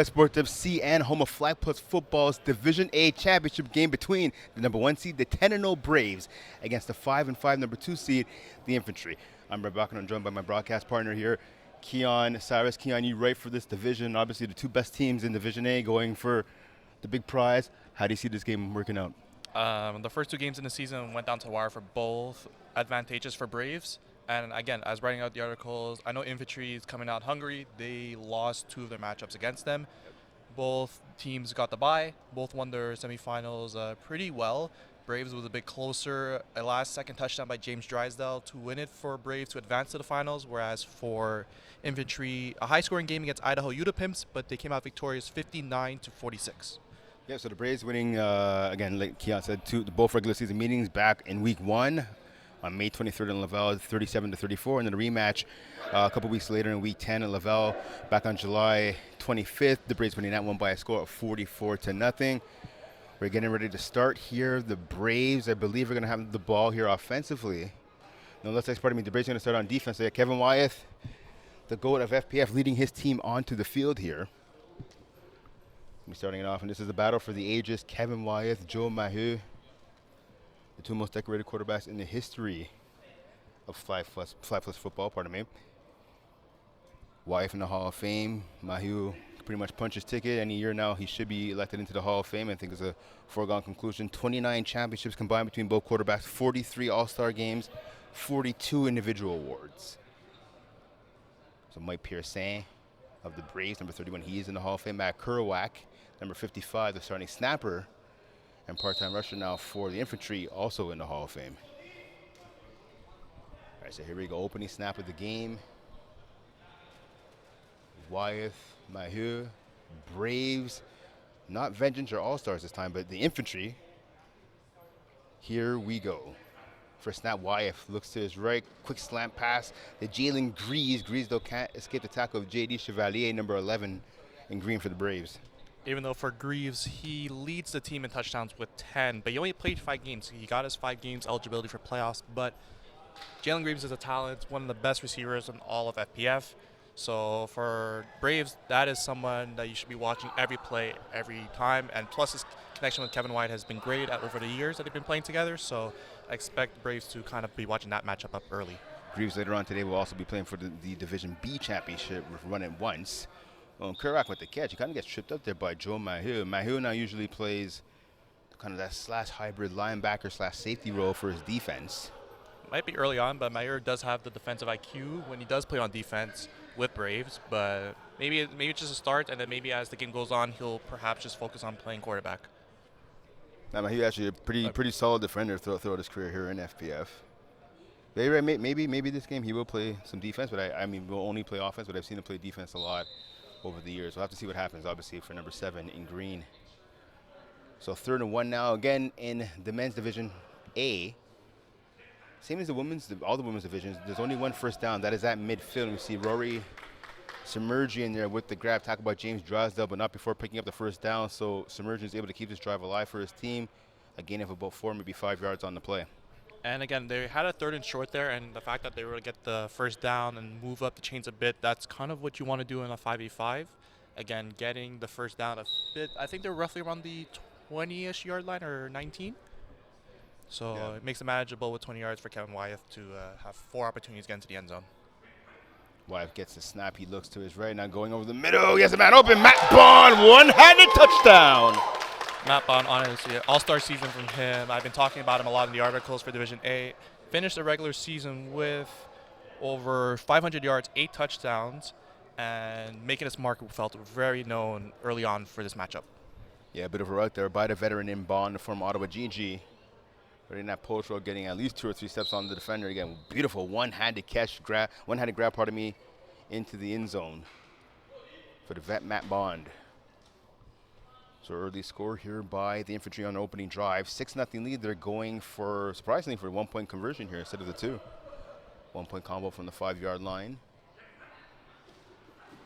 Sports FC and home of Flag Plus Football's Division A championship game between the number 1 seed, the 10-0 Braves, against the 5-5 number 2 seed, the Infantry. I'm Brett Bach, and I'm joined by my broadcast partner here, Keon Cyrus. Keon, you right for this division. Obviously, the two best teams in Division A going for the big prize. How do you see this game working out? The first two games in the season went down to the wire for both advantageous for Braves. And again, as writing out the articles, I know Infantry is coming out hungry. They lost two of their matchups against them. Both teams got the bye. Both won their semifinals pretty well. Braves was a bit closer. A last-second touchdown by James Drysdale to win it for Braves to advance to the finals, whereas for Infantry, a high-scoring game against Idaho Ute Pimps, but they came out victorious 59-46. Yeah, so the Braves winning, again, like Keon said, both regular season meetings back in week 1 on May 23rd in Laval, 37-34, and then a rematch a couple weeks later in week 10 in Laval back on July 25th. The Braves winning that one by a score of 44-0. We're getting ready to start here. The Braves, I believe, are going to have the ball here offensively. No less pardon me, the Braves are going to start on defense. So Kevin Wyeth, the GOAT of FPF, leading his team onto the field here. We're starting it off, and this is a battle for the ages. Kevin Wyeth, Joe Maheu, the two most decorated quarterbacks in the history of Fly Plus football, pardon me. Wyeth in the Hall of Fame. Maheu pretty much punched his ticket. Any year now, he should be elected into the Hall of Fame. I think it's a foregone conclusion. 29 championships combined between both quarterbacks, 43 All-Star games, 42 individual awards. So Mike Pearson of the Braves, number 31, he is in the Hall of Fame. Matt Kerouac, number 55, the starting snapper and part-time rusher now for the Infantry, also in the Hall of Fame. All right, so here we go, opening snap of the game. Wyeth, Maheu, Braves, not Vengeance or All-Stars this time, but the Infantry. Here we go. First snap, Wyeth looks to his right, quick slant pass. The Jalen Grease, though can't escape the tackle of J.D. Chevalier, number 11, in green for the Braves. Even though for Greaves, he leads the team in touchdowns with 10, but he only played 5 games. He got his 5 games eligibility for playoffs, but Jalen Greaves is a talent, one of the best receivers in all of FPF. So for Braves, that is someone that you should be watching every play, every time. And plus his connection with Kevin White has been great over the years that they've been playing together. So I expect Braves to kind of be watching that matchup up early. Greaves later on today will also be playing for the Division B championship with running once. Kerouac with the catch. He kind of gets tripped up there by Joe Maheu. Maheu now usually plays kind of that slash hybrid linebacker slash safety role for his defense. Might be early on, but Maheu does have the defensive IQ when he does play on defense with Braves. But maybe it's just a start, and then maybe as the game goes on, he'll perhaps just focus on playing quarterback. Now, Maheu actually a pretty solid defender throughout his career here in FPF. Maybe this game he will play some defense, but I mean we'll only play offense. But I've seen him play defense a lot over the years. We'll have to see what happens, obviously, for number 7 in green. So 3rd and 1 now, again in the men's division A. Same as the women's, all the women's divisions. There's only one first down. That is at midfield. And we see Rory Submergi in there with the grab, tackled by James Drysdale, but not before picking up the first down. So Submergi is able to keep this drive alive for his team. A gain of about 4, maybe 5 yards on the play. And again, they had a 3rd and short there, and the fact that they were able to get the first down and move up the chains a bit, that's kind of what you want to do in a 5v5. Again, getting the first down a bit. I think they're roughly around the 20-ish yard line or 19. So yeah, it makes it manageable with 20 yards for Kevin Wyeth to have 4 opportunities to get into the end zone. Wyeth gets the snap. He looks to his right, now going over the middle. He has a man open. Matt Bond, one-handed touchdown. Matt Bond, honestly, all-star season from him. I've been talking about him a lot in the articles for Division A. Finished the regular season with over 500 yards, 8 touchdowns, and making his mark felt very known early on for this matchup. Yeah, a bit of a route there by the veteran in Bond from Ottawa GG. But in that post road, getting at least 2 or 3 steps on the defender. Again, beautiful one-handed grab, into the end zone for the vet Matt Bond. So early score here by the Infantry on the opening drive. 6-0 lead. They're going for, surprisingly, for a 1-point conversion here instead of the 2. 1-point combo from the 5-yard line.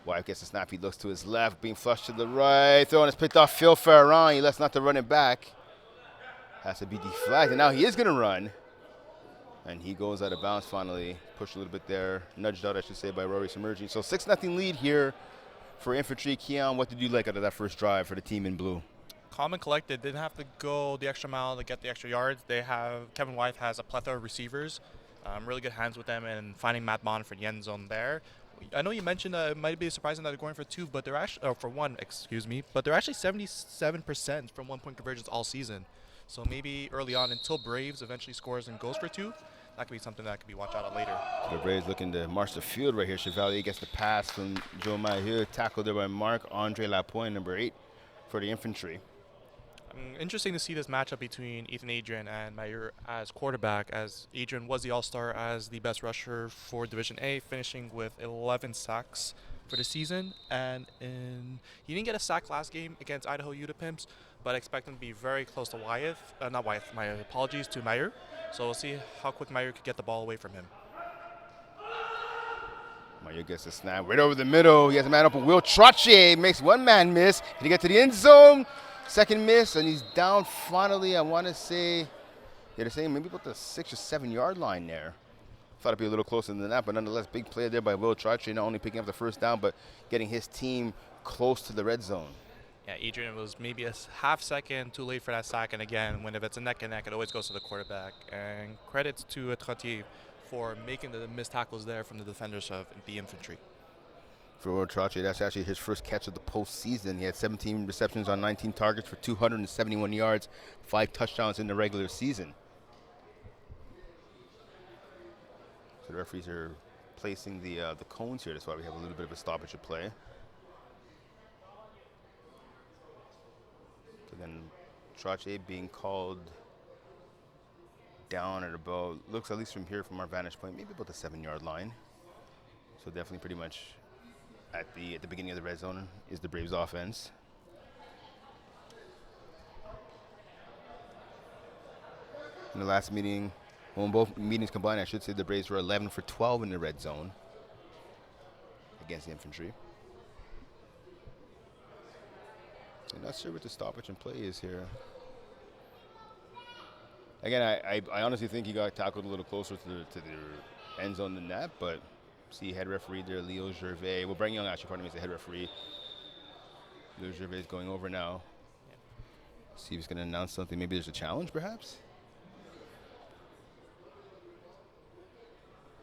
Wyeth gets the snap. He looks to his left, being flushed to the right. Throwing is picked off Phil Farron. He lets not to run it back. Has to be deflagged, and now he is going to run. And he goes out of bounds finally. Pushed a little bit there. Nudged out, I should say, by Rory Submergi. So 6-0 lead here For Infantry, Keon, what did you like out of that first drive for the team in blue? Calm and collected. Didn't have to go the extra mile to get the extra yards. Kevin Wythe has a plethora of receivers, really good hands with them, and finding Matt Bond for the end zone there. I know you mentioned it might be surprising that they're going for two, but they're actually for one, excuse me, but they're actually 77% from 1 point conversions all season. So maybe early on, until Braves eventually scores and goes for two, that could be something that could be watched out on later. The Braves looking to march the field right here. Chevalier gets the pass from Joe Mahieu, tackled there by Marc-Andre Lapointe, number 8 for the Infantry. Interesting to see this matchup between Ethan Adrian and Mayer as quarterback, as Adrian was the All-Star as the best rusher for Division A, finishing with 11 sacks for the season. And he didn't get a sack last game against Idaho Utah-Pimps, but I expect him to be very close to my apologies to Mayer. So we'll see how quick Mayer could get the ball away from him. Mayer gets the snap right over the middle. He has a man open. Will Trottier makes one man miss. Did he get to the end zone? Second miss, and he's down finally. I want to say, they're saying maybe about the 6 or 7 yard line there. Thought it'd be a little closer than that, but nonetheless, big play there by Will Trottier, not only picking up the first down, but getting his team close to the red zone. Yeah, Adrian was maybe a half second too late for that sack, and again, when if it's a neck and neck, it always goes to the quarterback. And credits to Trottier for making the missed tackles there from the defenders of the Infantry. For Will Trottier, that's actually his first catch of the postseason. He had 17 receptions on 19 targets for 271 yards, 5 touchdowns in the regular season. So the referees are placing the cones here. That's why we have a little bit of a stoppage of play. So then Trottier being called down at about, looks at least from here from our vantage point, maybe about the 7 yard line. So definitely pretty much at the beginning of the red zone is the Braves offense. In the last meeting, well, in both meetings combined, I should say the Braves were 11 for 12 in the red zone against the Infantry. I'm not sure what the stoppage and play is here. Again, I honestly think he got tackled a little closer to the end zone than that, but see head referee there, Leo Gervais. Well, Brent Young actually, pardon me, is the head referee. Leo Gervais is going over now. See if he's going to announce something. Maybe there's a challenge, perhaps?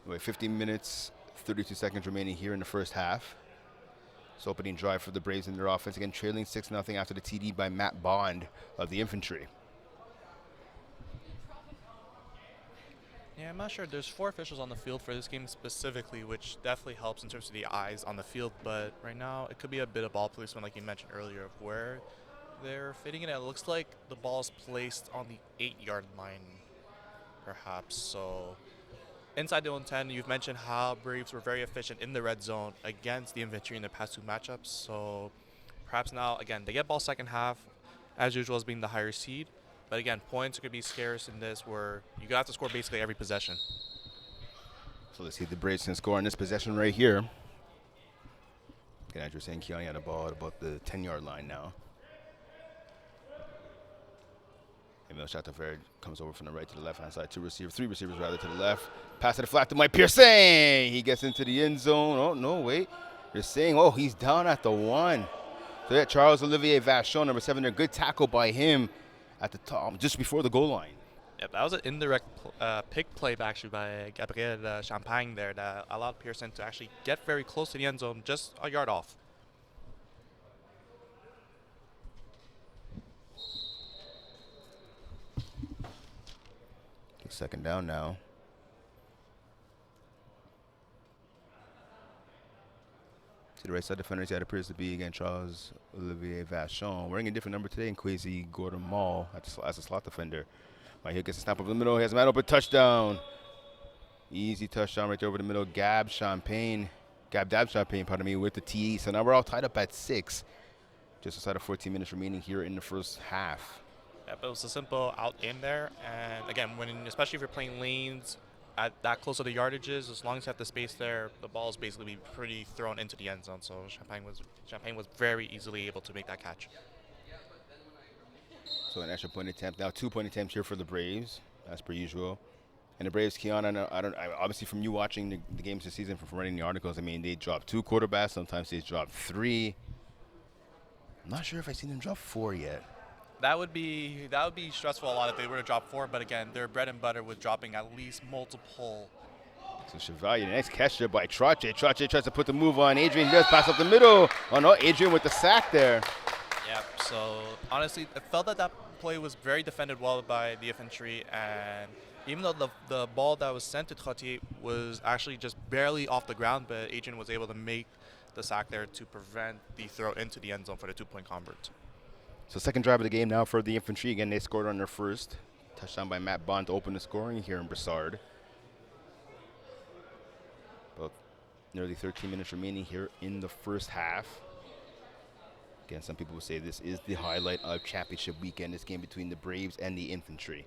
Wait, 15 minutes, 32 seconds remaining here in the first half. It's opening drive for the Braves in their offense. Again, trailing 6-0 after the TD by Matt Bond of the Infantry. Yeah, I'm not sure. There's 4 officials on the field for this game specifically, which definitely helps in terms of the eyes on the field. But right now, it could be a bit of ball placement, like you mentioned earlier, of where they're fitting it. It looks like the ball's placed on the 8 yard line, perhaps. So inside the own 10, you've mentioned how Braves were very efficient in the red zone against the Infantry in the past 2 matchups. So perhaps now, again, they get ball second half, as usual, as being the higher seed. But again, points are going to be scarce in this where you're going to have to score basically every possession. So let's see if the Braves can score on this possession right here. Again, as you're saying, Keone had a ball at about the 10 yard line now. Emil Chateauver comes over from the right to the left-hand side. 3 receivers rather to the left. Pass to the flat to Mike Pearson. He gets into the end zone. Oh, no, wait. You're saying, oh, he's down at the 1. So yeah, Charles Olivier Vachon, number 7 there. Good tackle by him at the top, just before the goal line. Yep, that was an indirect pick play actually by Gabriel Champagne there that allowed Pearson to actually get very close to the end zone, just a yard off. Second down now. To the right side defenders, that appears to be, again, Charles Olivier Vachon. Wearing a different number today in Kwesi Gordon Mall as a slot defender. Right here gets a snap over the middle. He has a man open touchdown. Easy touchdown right there over the middle. Gab Dab Champagne, pardon me, with the TE. So now we're all tied up at 6. Just outside of 14 minutes remaining here in the first half. Yep, it was a simple out in there. And again, especially if you're playing lanes at that close to the yardages, as long as you have the space there, the ball is basically be pretty thrown into the end zone. So Champagne was very easily able to make that catch. So an extra point attempt. Now 2 point attempts here for the Braves, as per usual. And the Braves, Keon, obviously from you watching the games this season, from writing the articles, I mean, they drop 2 quarterbacks. Sometimes they drop 3. I'm not sure if I've seen them drop 4 yet. That would be stressful a lot if they were to drop 4. But again, their bread and butter with dropping at least multiple. So Chevalier, nice catch there by Troche. Troche tries to put the move on Adrian. He does pass up the middle. Oh no, Adrian with the sack there. Yep. So honestly, I felt that play was very defended well by the infantry, and even though the ball that was sent to Trottier was actually just barely off the ground, but Adrian was able to make the sack there to prevent the throw into the end zone for the 2-point convert. So second drive of the game now for the infantry. Again, they scored on their first. Touchdown by Matt Bond to open the scoring here in Broussard. About nearly 13 minutes remaining here in the first half. Again, some people will say this is the highlight of championship weekend, this game between the Braves and the infantry.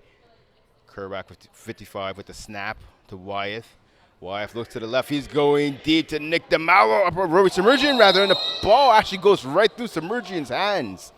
Kerback with 55 with the snap to Wyeth. Wyeth looks to the left. He's going deep to Nick DeMauro. Submergian, rather, and the ball actually goes right through Submergian's hands.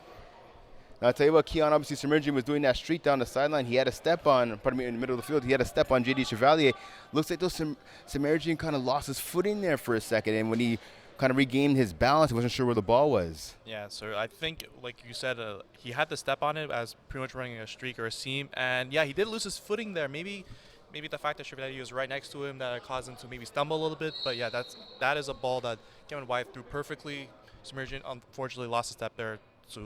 Now, I'll tell you what, Keon, obviously, Submergian was doing that streak down the sideline. He had a step on, pardon me, in the middle of the field. He had a step on J.D. Chevalier. Looks like those Submergian kind of lost his footing there for a second. And when he kind of regained his balance, he wasn't sure where the ball was. Yeah, so I think, like you said, he had to step on it as pretty much running a streak or a seam. And, yeah, he did lose his footing there. Maybe the fact that Chevalier was right next to him that caused him to maybe stumble a little bit. But, yeah, that is a ball that Kevin Wyeth threw perfectly. Submergent, unfortunately, lost a step there, so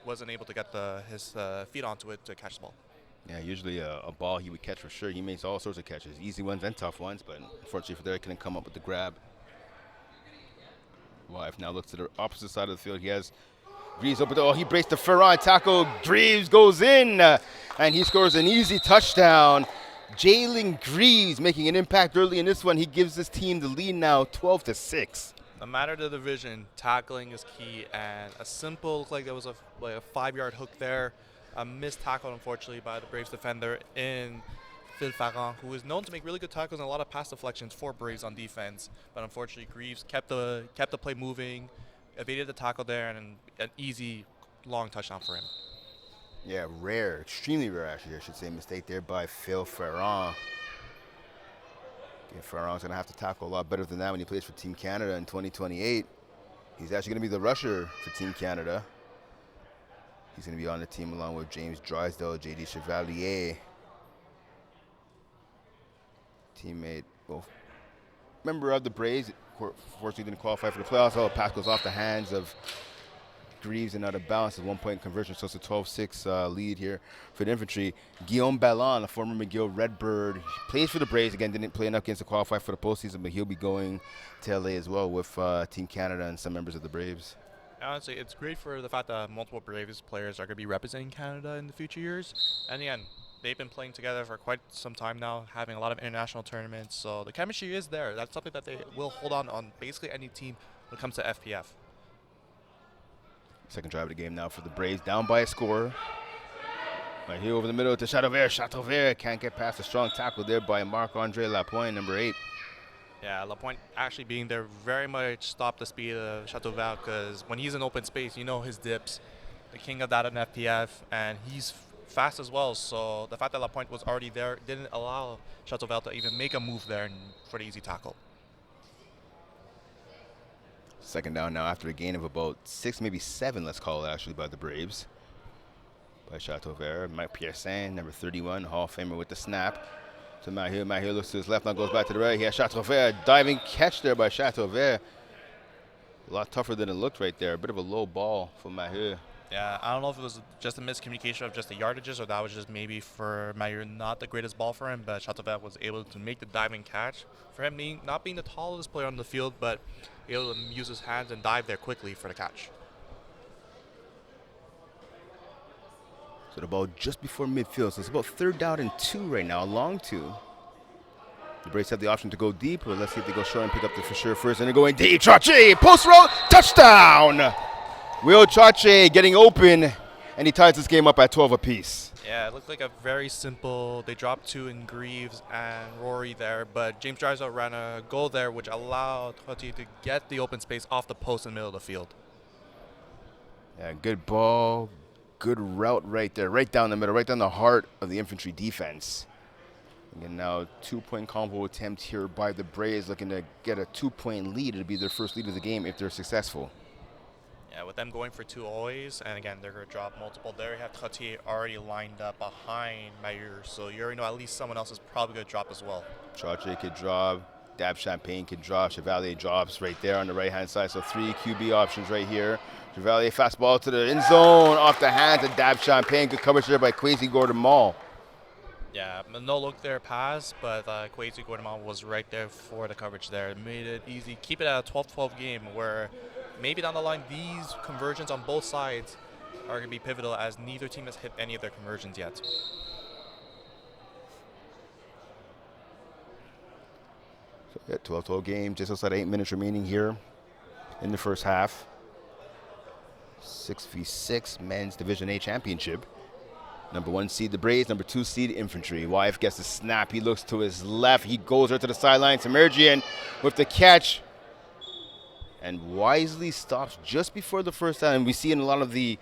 wasn't able to get his feet onto it to catch the ball. Yeah, usually a ball he would catch for sure. He makes all sorts of catches, easy ones and tough ones. But, unfortunately for there, he couldn't come up with the grab. Wyeth now looks to the opposite side of the field. He has Greaves open. Oh, he breaks the Ferron tackle. Greaves goes in, and he scores an easy touchdown. Jalen Greaves making an impact early in this one. He gives his team the lead now, 12-6. No matter the division, tackling is key, and a simple, looked like there was a 5-yard hook there. A missed tackle, unfortunately, by the Braves defender in Phil Farran, who is known to make really good tackles and a lot of pass deflections for Braves on defense. But unfortunately, Greaves kept the play moving, evaded the tackle there, and an easy, long touchdown for him. Yeah, rare, extremely rare, actually, I should say. Mistake there by Phil Farran. Ferran's going to have to tackle a lot better than that when he plays for Team Canada in 2028. He's actually going to be the rusher for Team Canada. He's going to be on the team along with James Drysdale, J.D. Chevalier. Teammate, well, member of the Braves. Fortunately didn't qualify for the playoffs. Oh, pass goes off the hands of Greaves and out of bounds. A 1-point conversion, so it's a 12-6 lead here for the infantry. Guillaume Ballon, a former McGill Redbird, plays for the Braves. Again, didn't play enough games to qualify for the postseason, but he'll be going to LA as well with Team Canada and some members of the Braves. Honestly, it's great for the fact that multiple Braves players are going to be representing Canada in the future years. And again, they've been playing together for quite some time now, having a lot of international tournaments. So the chemistry is there. That's something that they will hold on basically any team when it comes to FPF. Second drive of the game now for the Braves, down by a score. Right here over the middle to Chateauvert. Chateauvert can't get past a strong tackle there by Marc-Andre Lapointe, number 8. Yeah, Lapointe actually being there very much stopped the speed of Chateauvert, because when he's in open space, you know his dips. The king of that in FPF, and he's fast as well. So the fact that Lapointe was already there didn't allow Chateauvert to even make a move there for the easy tackle. Second down now after a gain of about 6, maybe 7, let's call it, actually, by the Braves. By Chateauvert. Mike Piercin, number 31, Hall of Famer with the snap. To Mahir. Mahir looks to his left, now goes back to the right. He has Chateauvert. Diving catch there by Chateauvert. A lot tougher than it looked right there. A bit of a low ball for Mahir. Yeah, I don't know if it was just a miscommunication of just the yardages, or that was just maybe for Mahir not the greatest ball for him, but Chateauvert was able to make the diving catch. For him not being the tallest player on the field, but able to use his hands and dive there quickly for the catch. So the ball just before midfield. So it's about 3rd down and 2 right now, a long 2. The Braves have the option to go deep, but let's see if they go short and pick up the for sure first. And they're going deep. Trache, post row, touchdown! Will Trache getting open, and he ties this game up at 12 apiece. Yeah, it looked like a very simple, they dropped 2 in Greaves and Rory there, but James Drysdale ran a goal there, which allowed Trottier to get the open space off the post in the middle of the field. Yeah, good ball, good route right there, right down the middle, right down the heart of the infantry defense. Again, now 2-point combo attempt here by the Braves, looking to get a 2-point lead. It'll be their first lead of the game if they're successful. Yeah, with them going for two always, and again, they're going to drop multiple. There you have Trottier already lined up behind Mayer, so you already know at least someone else is probably going to drop as well. Chartier could drop, Dab Champagne could drop, Chevalier drops right there on the right-hand side. So 3 QB options right here. Chevalier fastball to the end zone, off the hands of Dab Champagne. Good coverage there by Quasi Gordon Mall. Yeah, no look there pass, but Quasi Guatemala was right there for the coverage there. It made it easy. Keep it at a 12-12 game where maybe down the line these conversions on both sides are going to be pivotal as neither team has hit any of their conversions yet. So yeah, 12-12 game, just outside 8 minutes remaining here in the first half. 6v6 men's Division A championship. Number 1 seed, the Braves. Number 2 seed, Infantry. YF gets the snap. He looks to his left. He goes right to the sideline. Emergian with the catch. And wisely stops just before the first down. And we see in a lot of the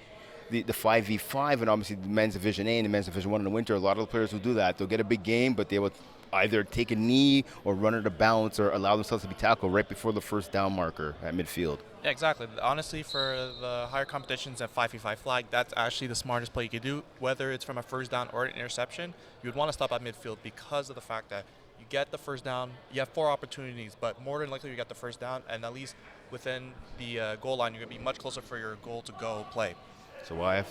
5v5 and obviously the men's Division A and the men's Division 1 in the winter, a lot of the players will do that. They'll get a big game, but they will either take a knee or run out of bounds or allow themselves to be tackled right before the first down marker at midfield. Yeah, exactly. Honestly, for the higher competitions at 5v5 flag, that's actually the smartest play you could do. Whether it's from a first down or an interception, you would want to stop at midfield because of the fact that you get the first down. You have 4 opportunities, but more than likely you get the first down, and at least within the goal line, you're going to be much closer for your goal to go play. So YF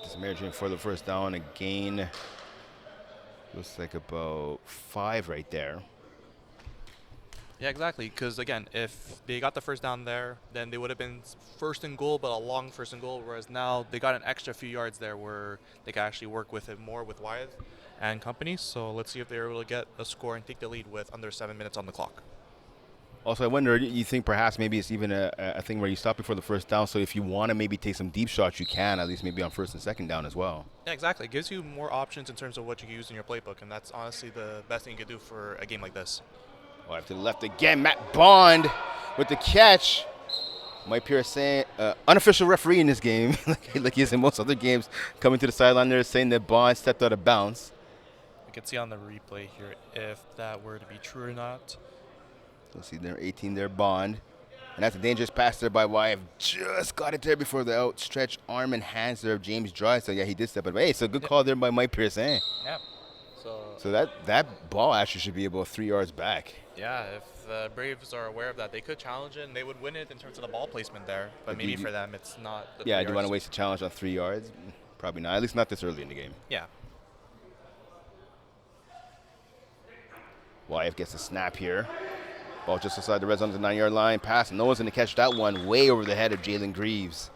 just emerging for the first down, a gain. Looks like about 5 right there. Yeah, exactly. Because again, if they got the first down there, then they would have been first and goal, but a long first and goal. Whereas now they got an extra few yards there where they can actually work with it more with Wyeth and company. So let's see if they're able to get a score and take the lead with under 7 minutes on the clock. Also, I wonder, you think perhaps maybe it's even a thing where you stop before the first down, so if you want to maybe take some deep shots, you can, at least maybe on first and second down as well. Yeah, exactly. It gives you more options in terms of what you can use in your playbook, and that's honestly the best thing you could do for a game like this. Well, to the left again, Matt Bond with the catch. Mike Pierce saying, unofficial referee in this game, like he is in most other games, coming to the sideline there saying that Bond stepped out of bounds. We can see on the replay here if that were to be true or not. So see there, 18 there, Bond. And that's a dangerous pass there by YF. Just got it there before the outstretched arm and hands there of James Dry. So, yeah, he did step it. Hey, so good call there by Mike Pierce. Yeah. So that ball actually should be about 3 yards back. Yeah, if the Braves are aware of that, they could challenge it, and they would win it in terms of the ball placement there. But maybe for them, it's not. Yeah, do you want to waste a challenge on 3 yards? Probably not. At least not this early in the game. Yeah. YF gets a snap here. Ball just outside the red zone to the 9-yard line. Pass. No one's going to catch that one way over the head of Jalen Greaves.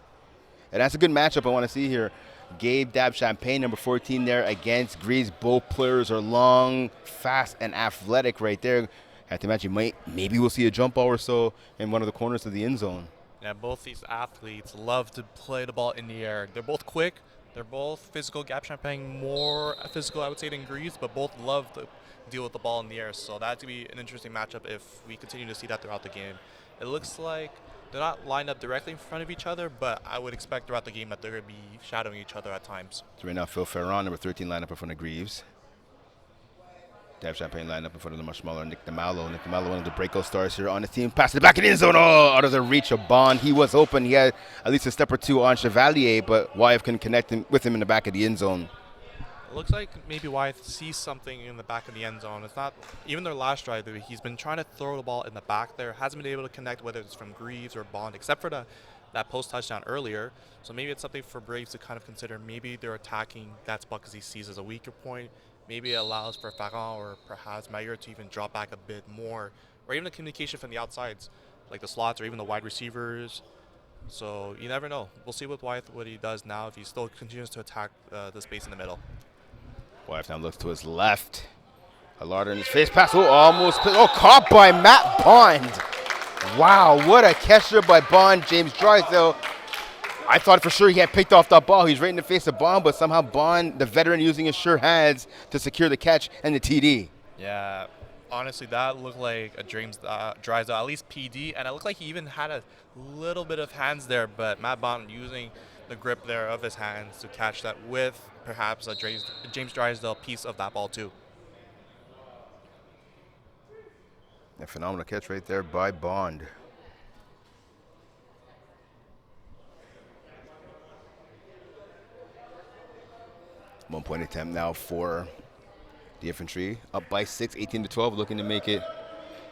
And that's a good matchup I want to see here. Gabe Dab Champagne, number 14 there against Greaves. Both players are long, fast, and athletic right there. I have to imagine maybe we'll see a jump ball or so in one of the corners of the end zone. Yeah, both these athletes love to play the ball in the air. They're both quick. They're both physical. Gab Champagne more physical, I would say, than Greaves, but both love to deal with the ball in the air. So that's going to be an interesting matchup if we continue to see that throughout the game. It looks like they're not lined up directly in front of each other, but I would expect throughout the game that they're going to be shadowing each other at times. So right now, Phil Ferron, number 13, lined up in front of Greaves. Dab Champagne lined up in front of the much smaller Nick DeMallo. Nick DeMallo, one of the breakout stars here on the team. Pass to the back of the end zone. Oh, out of the reach of Bond. He was open. He had at least a step or two on Chevalier, but YF couldn't connect with him in the back of the end zone. It looks like maybe Wyeth sees something in the back of the end zone. It's not even their last drive. He's been trying to throw the ball in the back there. Hasn't been able to connect, whether it's from Greaves or Bond, except for that post touchdown earlier. So maybe it's something for Braves to kind of consider. Maybe they're attacking that spot because he sees as a weaker point. Maybe it allows for Ferrand or perhaps Mayer to even drop back a bit more, or even the communication from the outsides, like the slots or even the wide receivers. So you never know. We'll see with Wyeth what he does now if he still continues to attack the space in the middle. YF now looks to his left. Alarda in his face pass. Oh, almost. Oh, caught by Matt Bond. Wow, what a catch there by Bond. James Drysdale. I thought for sure he had picked off that ball. He's right in the face of Bond, but somehow Bond, the veteran, using his sure hands to secure the catch and the TD. Yeah, honestly, that looked like a James Drysdale, at least PD, and it looked like he even had a little bit of hands there, but Matt Bond using the grip there of his hands to catch that with perhaps a James Drysdale piece of that ball too. phenomenal catch right there by Bond. One-point attempt now for the Infantry. Up by 6, 18-12, looking to make it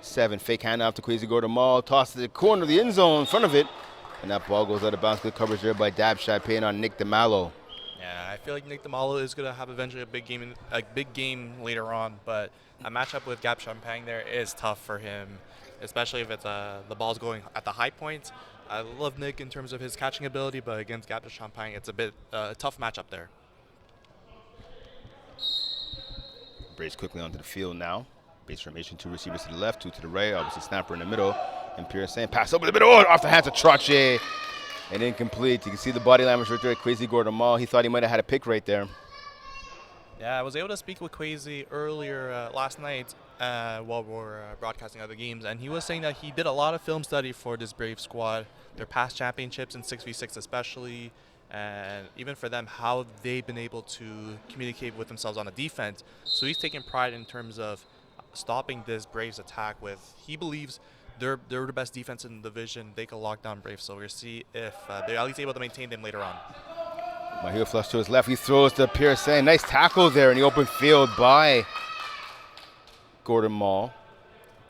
7. Fake handoff to Kwesi Gordamal. Toss to the corner of the end zone in front of it. And that ball goes out of bounds. Good coverage there by Dabshot, paying on Nick DeMallo. Yeah, I feel like Nick DeMallo is going to have eventually a big game later on, but a matchup with Gap Champagne there is tough for him, especially if it's the ball's going at the high point. I love Nick in terms of his catching ability, but against Gap Champagne, it's a bit tough matchup there. Braves quickly onto the field now. Base formation, 2 receivers to the left, 2 to the right. Obviously, snapper in the middle. And Pearson pass over the middle, off the hands of Trache. And incomplete. You can see the body language right there at Kwesi Gordamal. He thought he might have had a pick right there. Yeah, I was able to speak with Kwesi earlier last night while we were broadcasting other games, and he was saying that he did a lot of film study for this Brave squad, their past championships in 6v6 especially, and even for them, how they've been able to communicate with themselves on a defense. So he's taking pride in terms of stopping this Braves attack with, he believes they're the best defense in the division. They can lock down Braves, so we'll see if they're at least able to maintain them later on. Mahia flush to his left. He throws to Pearson. Nice tackle there in the open field by Gordon Mall.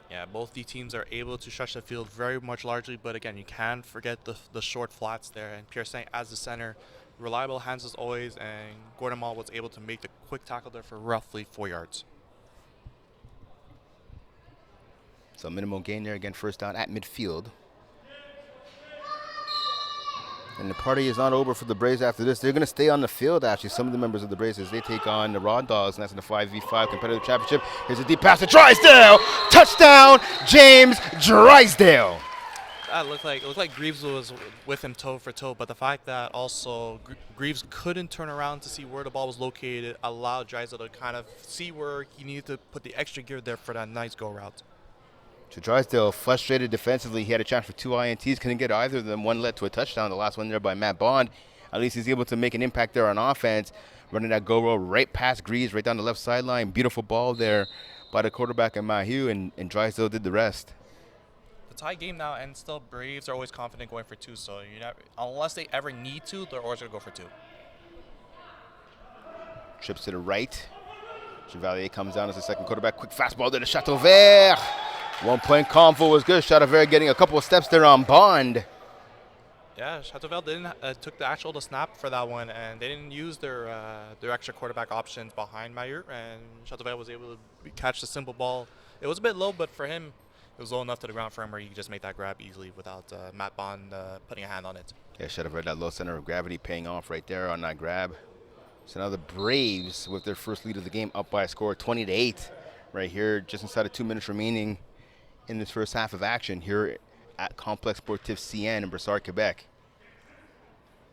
Yeah, both the teams are able to stretch the field very much largely, but again, you can't forget the short flats there. And Pearson as the center, reliable hands as always, and Gordon Mall was able to make the quick tackle there for roughly 4 yards. So minimal gain there, again, first down at midfield. And the party is not over for the Braves after this. They're going to stay on the field, actually, some of the members of the Braves, as they take on the Raw Dogs, and that's in the 5v5 competitive championship. Here's a deep pass to Drysdale. Touchdown, James Drysdale. That looked like Greaves was with him toe for toe, but the fact that also Greaves couldn't turn around to see where the ball was located allowed Drysdale to kind of see where he needed to put the extra gear there for that nice go route. So Drysdale, frustrated defensively. He had a chance for 2 INTs, couldn't get either of them. One led to a touchdown, the last one there by Matt Bond. At least he's able to make an impact there on offense, running that go roll right past Greaves, right down the left sideline. Beautiful ball there by the quarterback and Mahieu, and Drysdale did the rest. The tie game now, and still Braves are always confident going for 2, so unless they ever need to, they're always going to go for 2. Trips to the right. Chevalier comes down as the second quarterback. Quick fastball there to Chateauvert. 1-point convo was good. Chateauvert getting a couple of steps there on Bond. Yeah, Chateauvert took the snap for that one, and they didn't use their extra quarterback options behind Mayer, and Chateauvert was able to catch the simple ball. It was a bit low, but for him, it was low enough to the ground for him where he could just make that grab easily without Matt Bond putting a hand on it. Yeah, Chateauvert, that low center of gravity paying off right there on that grab. So now the Braves, with their first lead of the game, up by a score of 20-8 right here, just inside of 2 minutes remaining in this first half of action here at Complex Sportif CN in Brossard, Quebec.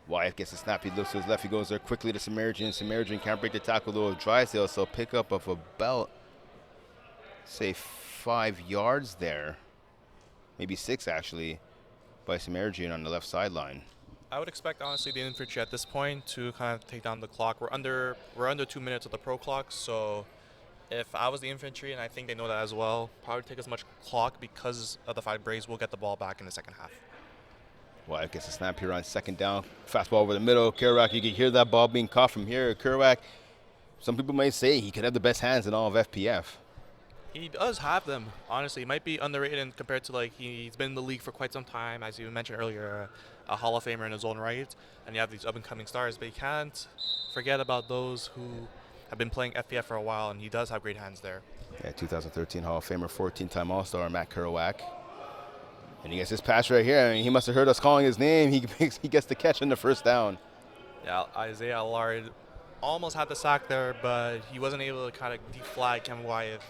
Wyatt gets a snap. He looks to his left. He goes there quickly to Samaritan. Samaritan can't break the tackle though of Drysdale, so pick up of about, say, 5 yards there. Maybe 6, actually, by Samaritan on the left sideline. I would expect, honestly, the Infantry at this point to kind of take down the clock. We're under 2 minutes of the pro clock, so if I was the Infantry, and I think they know that as well, probably take as much clock because of the fact Braves will get the ball back in the second half. Wyatt gets a snap here on second down. Fastball over the middle. Kerouac, you can hear that ball being caught from here. Kerouac, some people may say he could have the best hands in all of FPF. He does have them. Honestly, he might be underrated compared to, he's been in the league for quite some time, as you mentioned earlier, a Hall of Famer in his own right, and you have these up-and-coming stars, but you can't forget about those who have been playing FPF for a while, and he does have great hands there. Yeah, 2013 Hall of Famer, 14-time All-Star Matt Kerouac. And he gets his pass right here. I mean, he must have heard us calling his name. He gets the catch in the first down. Yeah, Isaiah Allard almost had the sack there, but he wasn't able to kind of deflag Kevin Wyatt.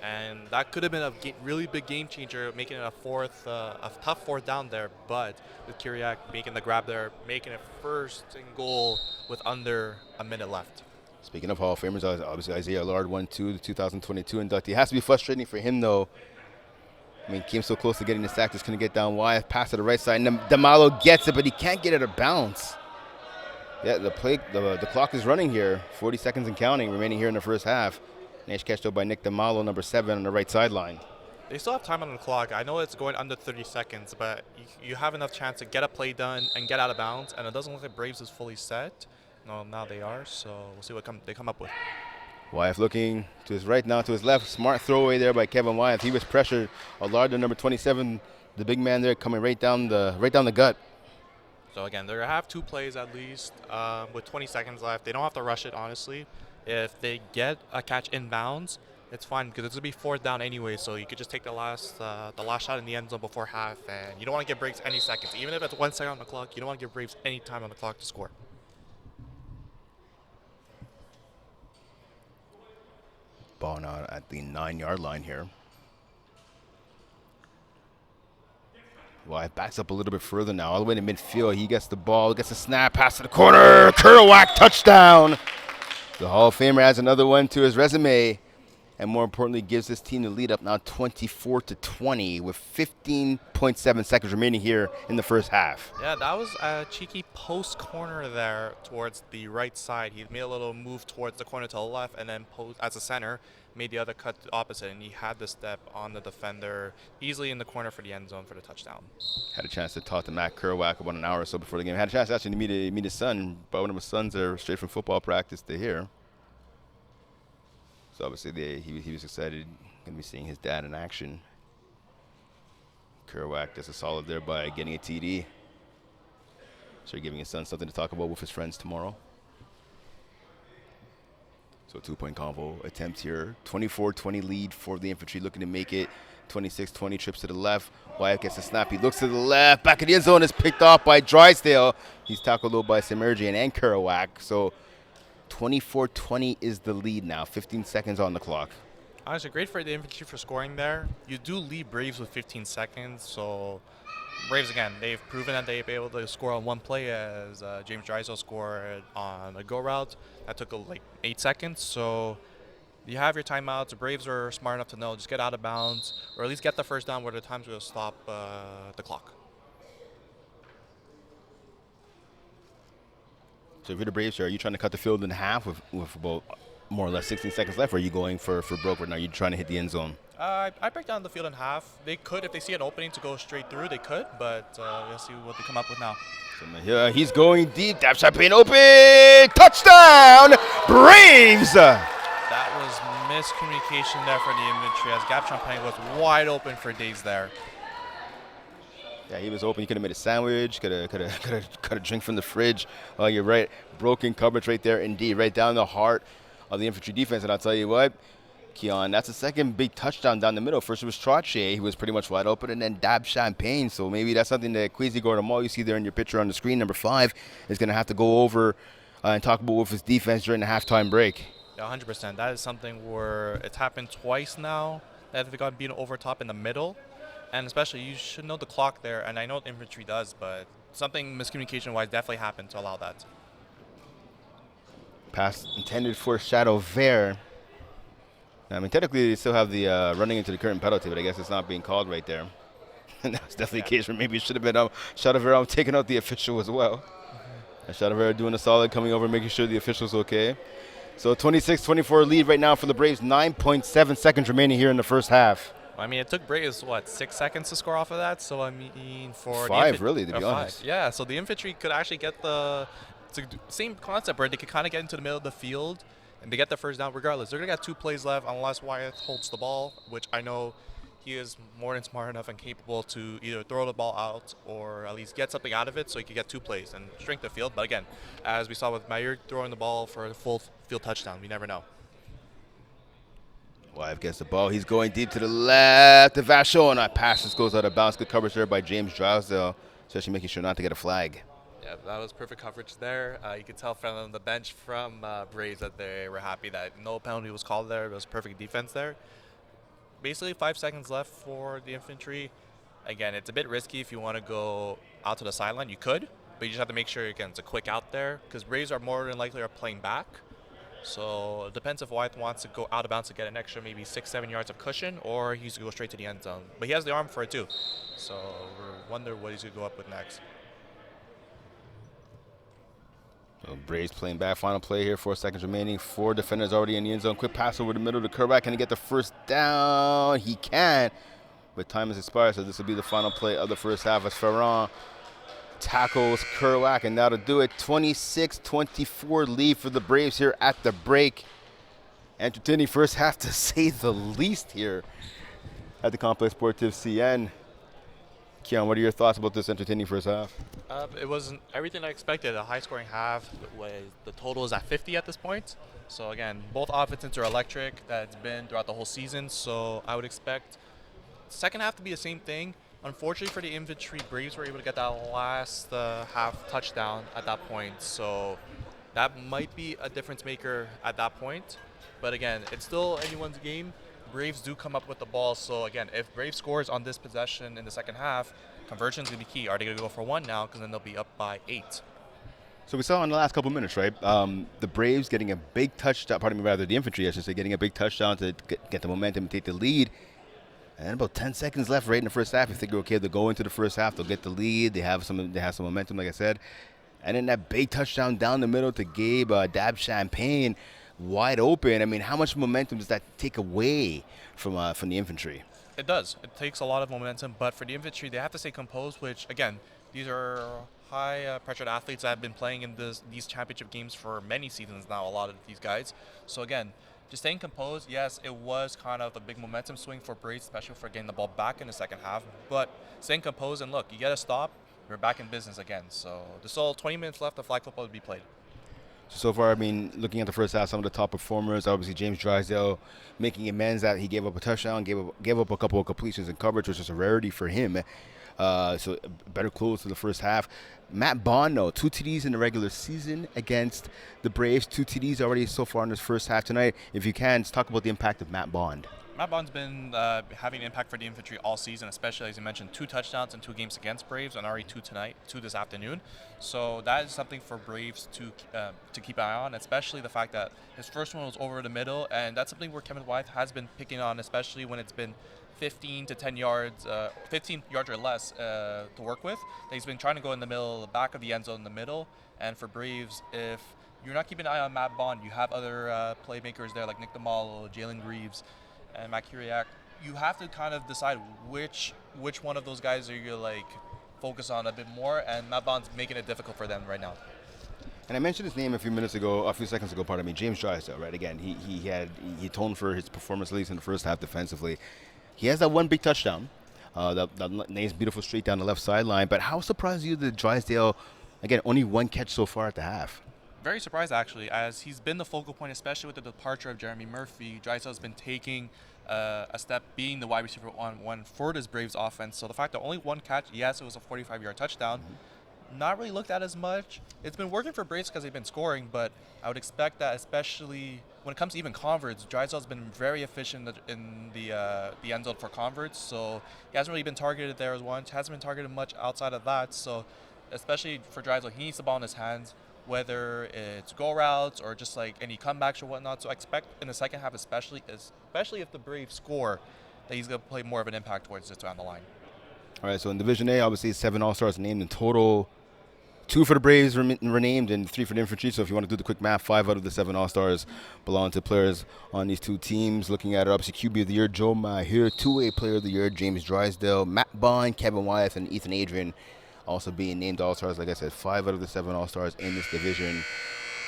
And that could have been a really big game changer, making it a tough fourth down there. But with Kerouac making the grab there, making it first and goal with under a minute left. Speaking of Hall of Famers, obviously Isaiah Allard won the 2022 inductee. It has to be frustrating for him, though. I mean, came so close to getting the sack, just couldn't get down wide. Pass to the right side, and DeMallo gets it, but he can't get it out of bounds. Yeah, the clock is running here. 40 seconds and counting remaining here in the first half. Nice catch, though, by Nick DeMallo, number 7, on the right sideline. They still have time on the clock. I know it's going under 30 seconds, but you have enough chance to get a play done and get out of bounds. And it doesn't look like Braves is fully set. No, now they are. So we'll see what they come up with. Wyeth looking to his right, now to his left. Smart throwaway there by Kevin Wyeth. He was pressured. Alarda, number 27, the big man there, coming right down the gut. So again, they're gonna have 2 plays at least with 20 seconds left. They don't have to rush it, honestly. If they get a catch inbounds, it's fine because it's gonna be 4th down anyway. So you could just take the last shot in the end zone before half, and you don't want to give Braves any seconds, even if it's 1 second on the clock. You don't want to give Braves any time on the clock to score. Ball now at the 9-yard line here. Wyeth backs up a little bit further now, all the way to midfield. He gets the ball, gets a snap, pass to the corner. Kerouac, touchdown. The Hall of Famer adds another one to his resume, and more importantly, gives this team the lead up now 24-20 with 15.7 seconds remaining here in the first half. Yeah, that was a cheeky post corner there towards the right side. He made a little move towards the corner to the left, and then post as a center, made the other cut opposite, and he had the step on the defender easily in the corner for the end zone for the touchdown. Had a chance to talk to Matt Kerouac about an hour or so before the game. Had a chance actually to meet his son. Brought one of his sons there straight from football practice to here. So obviously he was excited, going to be seeing his dad in action. Kerouac does a solid there by getting a TD. So giving his son something to talk about with his friends tomorrow. So 2-point convo attempt here. 24-20 lead for the Infantry, looking to make it 26-20, trips to the left. Wyeth gets a snap. He looks to the left. Back of the end zone is picked off by Drysdale. He's tackled low by Semerjian and Kerouac. So 24-20 is the lead now. 15 seconds on the clock. Honestly, great for the Infantry for scoring there. You do lead Braves with 15 seconds, so Braves, again, they've proven that they've been able to score on one play, as James Drysdale scored on a go route. That took like 8 seconds, so you have your timeouts. The Braves are smart enough to know just get out of bounds, or at least get the first down where the time's going to stop the clock. So if you're the Braves, are you trying to cut the field in half with about more or less 16 seconds left, or are you going for broke right now? Are you trying to hit the end zone? I break down the field in half. They could, if they see an opening to go straight through, they could, but we'll see what they come up with now. So yeah, he's going deep. Dap Champagne open. Touchdown, Braves! That was miscommunication there for the Infantry, as Gap Champagne was wide open for days there. Yeah, he was open. He could have made a sandwich. Could have cut a drink from the fridge. Oh, you're right. Broken coverage right there, indeed, right down the heart of the Infantry defense. And I'll tell you what, Keon, that's the second big touchdown down the middle. First it was Trottier. He was pretty much wide open, and then Dab Champagne. So maybe that's something that Kwesi Gordon-Mall, you see there in your picture on the screen, number 5, is going to have to go over and talk about with his defense during the halftime break. Yeah, 100%. That is something where it's happened twice now that they've got beaten over top in the middle. And especially, you should know the clock there, and I know the Infantry does, but something miscommunication-wise definitely happened to allow that. Pass intended for Shadow Vert. I mean, technically, they still have the running into the current penalty, but I guess it's not being called right there. And that's definitely a case where maybe it should have been Shadow Vert taking out the official as well. And Shadow Vert doing a solid, coming over, making sure the official's okay. So 26-24 lead right now for the Braves. 9.7 seconds remaining here in the first half. I mean, it took Braves, 6 seconds to score off of that? So, I mean, for 5, really, to be honest. Yeah, so the Infantry could actually get the same concept where they could kind of get into the middle of the field and they get the first down regardless. They're going to get 2 plays left unless Wyeth holds the ball, which I know he is more than smart enough and capable to either throw the ball out or at least get something out of it so he could get 2 plays and shrink the field. But again, as we saw with Mayer throwing the ball for a full field touchdown, we never know. Wyeth gets the ball. He's going deep to the left. The Vachon, and that pass just goes out of bounds. Good coverage there by James Drysdale, especially making sure not to get a flag. Yeah, that was perfect coverage there. You could tell from the bench from Braves that they were happy that no penalty was called there. It was perfect defense there. Basically, 5 seconds left for the Infantry. Again, it's a bit risky if you want to go out to the sideline. You could, but you just have to make sure, again, it's a quick out there because Braves are more than likely are playing back. So it depends if Wyeth wants to go out of bounds to get an extra maybe 6-7 yards of cushion, or he's going to go straight to the end zone. But he has the arm for it too. So we wonder what he's going to go up with next. So Braves playing back. Final play here. 4 seconds remaining. 4 defenders already in the end zone. Quick pass over the middle to Kerouac. Can he get the first down? He can. But time has expired, so this will be the final play of the first half as Ferran tackles Kerouac, and that'll do it. 26-24 lead for the Braves here at the break. Entertaining first half, to say the least, here at the Complex Sportive CN. Keon, what are your thoughts about this entertaining first half? It wasn't everything I expected. A high-scoring half. The total is at 50 at this point. So again, both offenses are electric. That's been throughout the whole season. So I would expect second half to be the same thing. Unfortunately for the Infantry, Braves were able to get that last half touchdown at that point. So that might be a difference maker at that point. But again, it's still anyone's game. Braves do come up with the ball. So again, if Braves scores on this possession in the second half, conversion is going to be key. Are they going to go for one now? Because then they'll be up by 8. So we saw in the last couple minutes, right? The Braves getting a big touchdown, the Infantry, I should say, getting a big touchdown to get the momentum and take the lead. And about 10 seconds left right in the first half. You figure, okay, they'll go into the first half, they'll get the lead, they have some momentum, like I said. And then that big touchdown down the middle to Gabe Dab Champagne, wide open. I mean, how much momentum does that take away from the Infantry? It does. It takes a lot of momentum, but for the Infantry, they have to stay composed, which, again, these are high-pressured athletes that have been playing in these championship games for many seasons now, a lot of these guys. So, again, just staying composed, yes, it was kind of a big momentum swing for Braves, especially for getting the ball back in the second half, but staying composed and look, you get a stop, we're back in business again. So there's still 20 minutes left of flag football to be played. So far, I mean, looking at the first half, some of the top performers, obviously James Drysdale making amends that he gave up a touchdown, gave up a couple of completions in coverage, which is a rarity for him. So better close to the first half. Matt Bond, though, 2 TDs in the regular season against the Braves. 2 TDs already so far in this first half tonight. If you can, let's talk about the impact of Matt Bond. Matt Bond's been having an impact for the Infantry all season, especially, as you mentioned, 2 touchdowns in 2 games against Braves, and already 2 tonight, 2 this afternoon. So that is something for Braves to keep an eye on, especially the fact that his first one was over the middle, and that's something where Kevin Wythe has been picking on, especially when it's been 15 to 10 yards, 15 yards or less to work with. He's been trying to go in the middle, the back of the end zone in the middle, and for Braves, if you're not keeping an eye on Matt Bond, you have other playmakers there like Nick DeMalo, Jalen Greaves, and Matt Kiriak. You have to kind of decide which one of those guys are you like focus on a bit more, and Matt Bond's making it difficult for them right now. And I mentioned his name a few seconds ago, pardon me, James Drysdale, right? Again, he atoned for his performance, at least in the first half defensively. He has that one big touchdown, that nice, beautiful straight down the left sideline. But how surprised are you that Drysdale, again, only 1 catch so far at the half? Very surprised, actually, as he's been the focal point, especially with the departure of Jeremy Murphy. Drysdale's been taking a step, being the wide receiver on one for this Braves offense. So the fact that only 1 catch, yes, it was a 45-yard touchdown, not really looked at as much. It's been working for Braves because they've been scoring, but I would expect that, especially when it comes to even converts, Drysdale's been very efficient in the end zone for converts. So he hasn't really been targeted there as one. Hasn't been targeted much outside of that. So especially for Drysdale, he needs the ball in his hands, whether it's go routes or just like any comebacks or whatnot. So I expect in the second half, especially if the Braves score, that he's going to play more of an impact towards this down the line. All right, so in Division A, obviously 7 All-Stars named in total. 2 for the Braves renamed and 3 for the Infantry. So if you want to do the quick math, 5 out of the 7 All-Stars belong to players on these 2 teams. Looking at it, obviously QB of the Year, Joe Maher. 2A Player of the Year, James Drysdale. Matt Bond, Kevin Wyeth, and Ethan Adrian also being named All-Stars. Like I said, 5 out of the 7 All-Stars in this division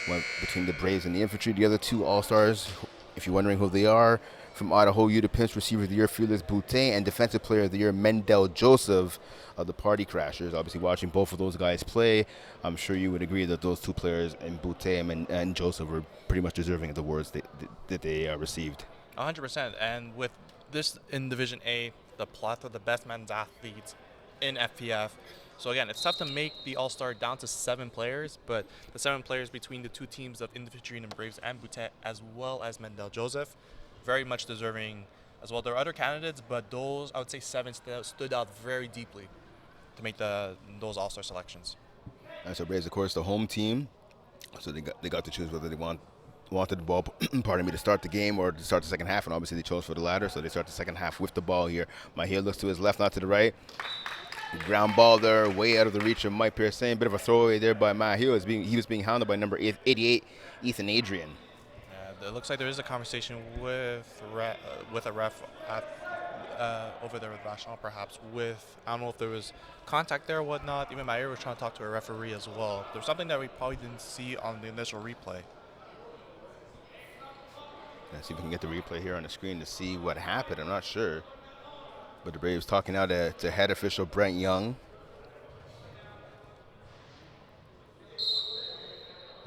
went between the Braves and the Infantry. The other 2 All-Stars, if you're wondering who they are, from Idaho U, the Pimps Receiver of the Year, Felix Boutin, and Defensive Player of the Year, Mendel Joseph of the Party Crashers. Obviously, watching both of those guys play, I'm sure you would agree that those 2 players, and Boutin and Joseph, were pretty much deserving of the awards that they received. 100%. And with this in Division A, the plethora of the best men's athletes in FPF. So again, it's tough to make the All-Star down to 7 players, but the 7 players between the 2 teams of Infantry and Braves and Boutin, as well as Mendel Joseph, very much deserving as well. There are other candidates, but those, I would say 7 stood out very deeply to make those All-Star selections. And so Braves, of course, the home team, so they got to choose whether they wanted the ball, pardon me, to start the game or to start the second half, and obviously they chose for the latter, so they start the second half with the ball here. Mahia looks to his left, not to the right. Ground ball there, way out of the reach of Mike Pearson. Bit of a throwaway there by Mahia. He was being hounded by number 88, Ethan Adrian. It looks like there is a conversation with a ref over there with Vachon, perhaps with, I don't know if there was contact there or whatnot. Even Mayer was trying to talk to a referee as well. There's something that we probably didn't see on the initial replay. Let's see if we can get the replay here on the screen to see what happened. I'm not sure. But the Braves talking now to head official Brent Young.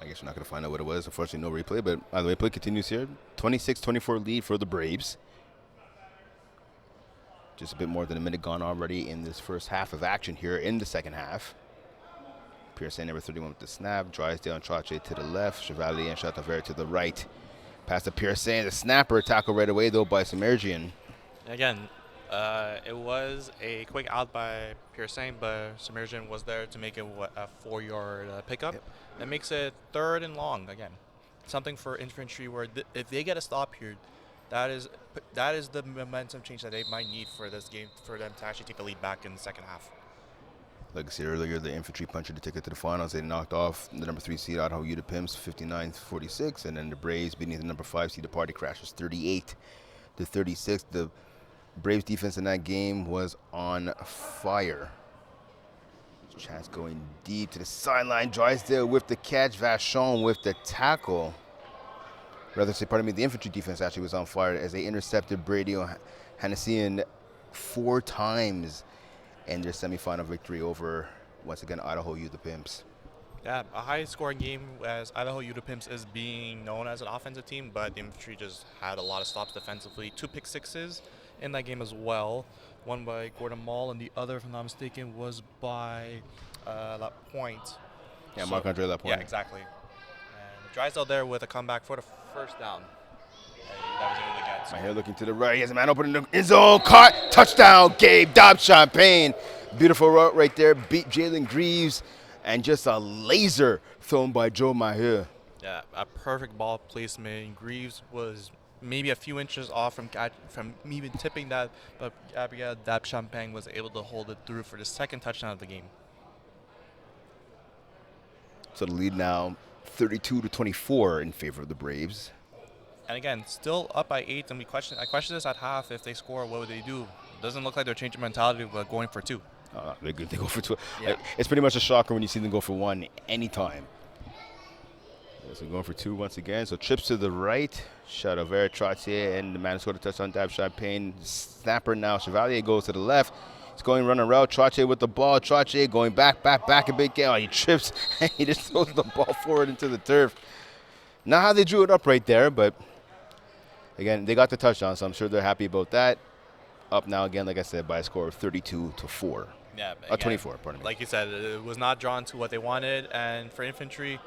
I guess we're not going to find out what it was. Unfortunately, no replay. But by the way, play continues here. 26-24 lead for the Braves. Just a bit more than a minute gone already in this first half of action here in the second half. Pearson, number 31 with the snap. Drysdale and Trache to the left. Chevalier and Chataver to the right. Pass to Pearson. The snapper tackle right away, though, by Submergian. Again, it was a quick out by Pearson, but Submergian was there to make it a 4-yard pickup. Yep. That makes it 3rd and long again. Something for Infantry where if they get a stop here, that is the momentum change that they might need for this game for them to actually take the lead back in the second half. Like I said earlier, the Infantry punched the ticket to the finals. They knocked off the number 3 seed Idaho Ute Pimps 59-46, and then the Braves beating the number 5 seed the Party Crashers 38-36. The Braves defense in that game was on fire. Chance going deep to the sideline. Drysdale with the catch. Vachon with the tackle. Rather say, pardon me, the Infantry defense actually was on fire as they intercepted Brady Hannessian 4 times in their semifinal victory over, once again, Idaho Ute Pimps. Yeah, a high-scoring game as Idaho Ute Pimps is being known as an offensive team, but the Infantry just had a lot of stops defensively. 2 pick sixes in that game as well. One by Gordon Mall, and the other, if I'm not mistaken, was by Lapointe. Yeah, so, Marc-Andre Lapointe. Yeah, exactly. And Drysdale there with a comeback for the first down. That was able to get. My hair looking to the right. He has a man open in the end zone. Caught. Touchdown. Gabe Dobbs Champagne. Beautiful route right there. Beat Jalen Greaves. And just a laser thrown by Joe Maher. Yeah, a perfect ball placement. Greaves was maybe a few inches off from even tipping that, but Gabriel Dab Champagne was able to hold it through for the second touchdown of the game. So the lead now 32-24 in favor of the Braves. And again, still up by 8, and I question this at half. If they score, what would they do? Doesn't look like they're changing mentality, but going for 2. They're good. They go for 2. Yeah. It's pretty much a shocker when you see them go for 1 anytime. So going for 2 once again. So trips to the right. Chataver, Trottier, and the man who scored a touchdown, Dab Champagne. Snapper now. Chevalier goes to the left. He's going running route. Trottier with the ball. Trottier going back a bit. Oh, he trips. And he just throws the ball forward into the turf. Not how they drew it up right there, but again, they got the touchdown, so I'm sure they're happy about that. Up now again, like I said, by a score of 32-4. Yeah, 24, pardon me. Like you said, it was not drawn to what they wanted, and for Infantry,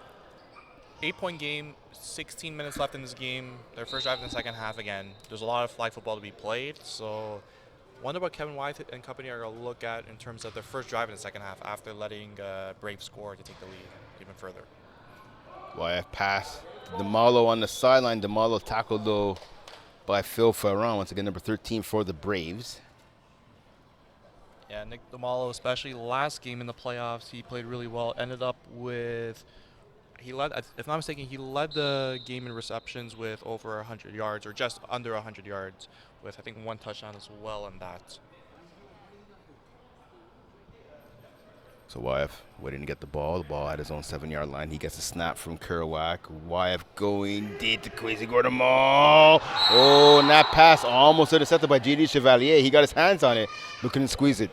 8-point game, 16 minutes left in this game. Their first drive in the second half again. There's a lot of flag football to be played, so wonder what Kevin Wyeth and company are going to look at in terms of their first drive in the second half after letting Brave score to take the lead even further. Wyeth pass. DeMalo on the sideline. DeMalo tackled, though, by Phil Ferron. Once again, number 13 for the Braves. Yeah, Nick DeMalo, especially last game in the playoffs, he played really well. Ended up with, if I'm not mistaken, he led the game in receptions with over 100 yards, or just under 100 yards, with I think 1 touchdown as well in that. So Wyeth waiting to get the ball. The ball at his own 7-yard line. He gets a snap from Kerouac. Wyeth going deep to Kwesi Gordon-Mall. Oh, and that pass almost intercepted by J.D. Chevalier. He got his hands on it, but couldn't squeeze it.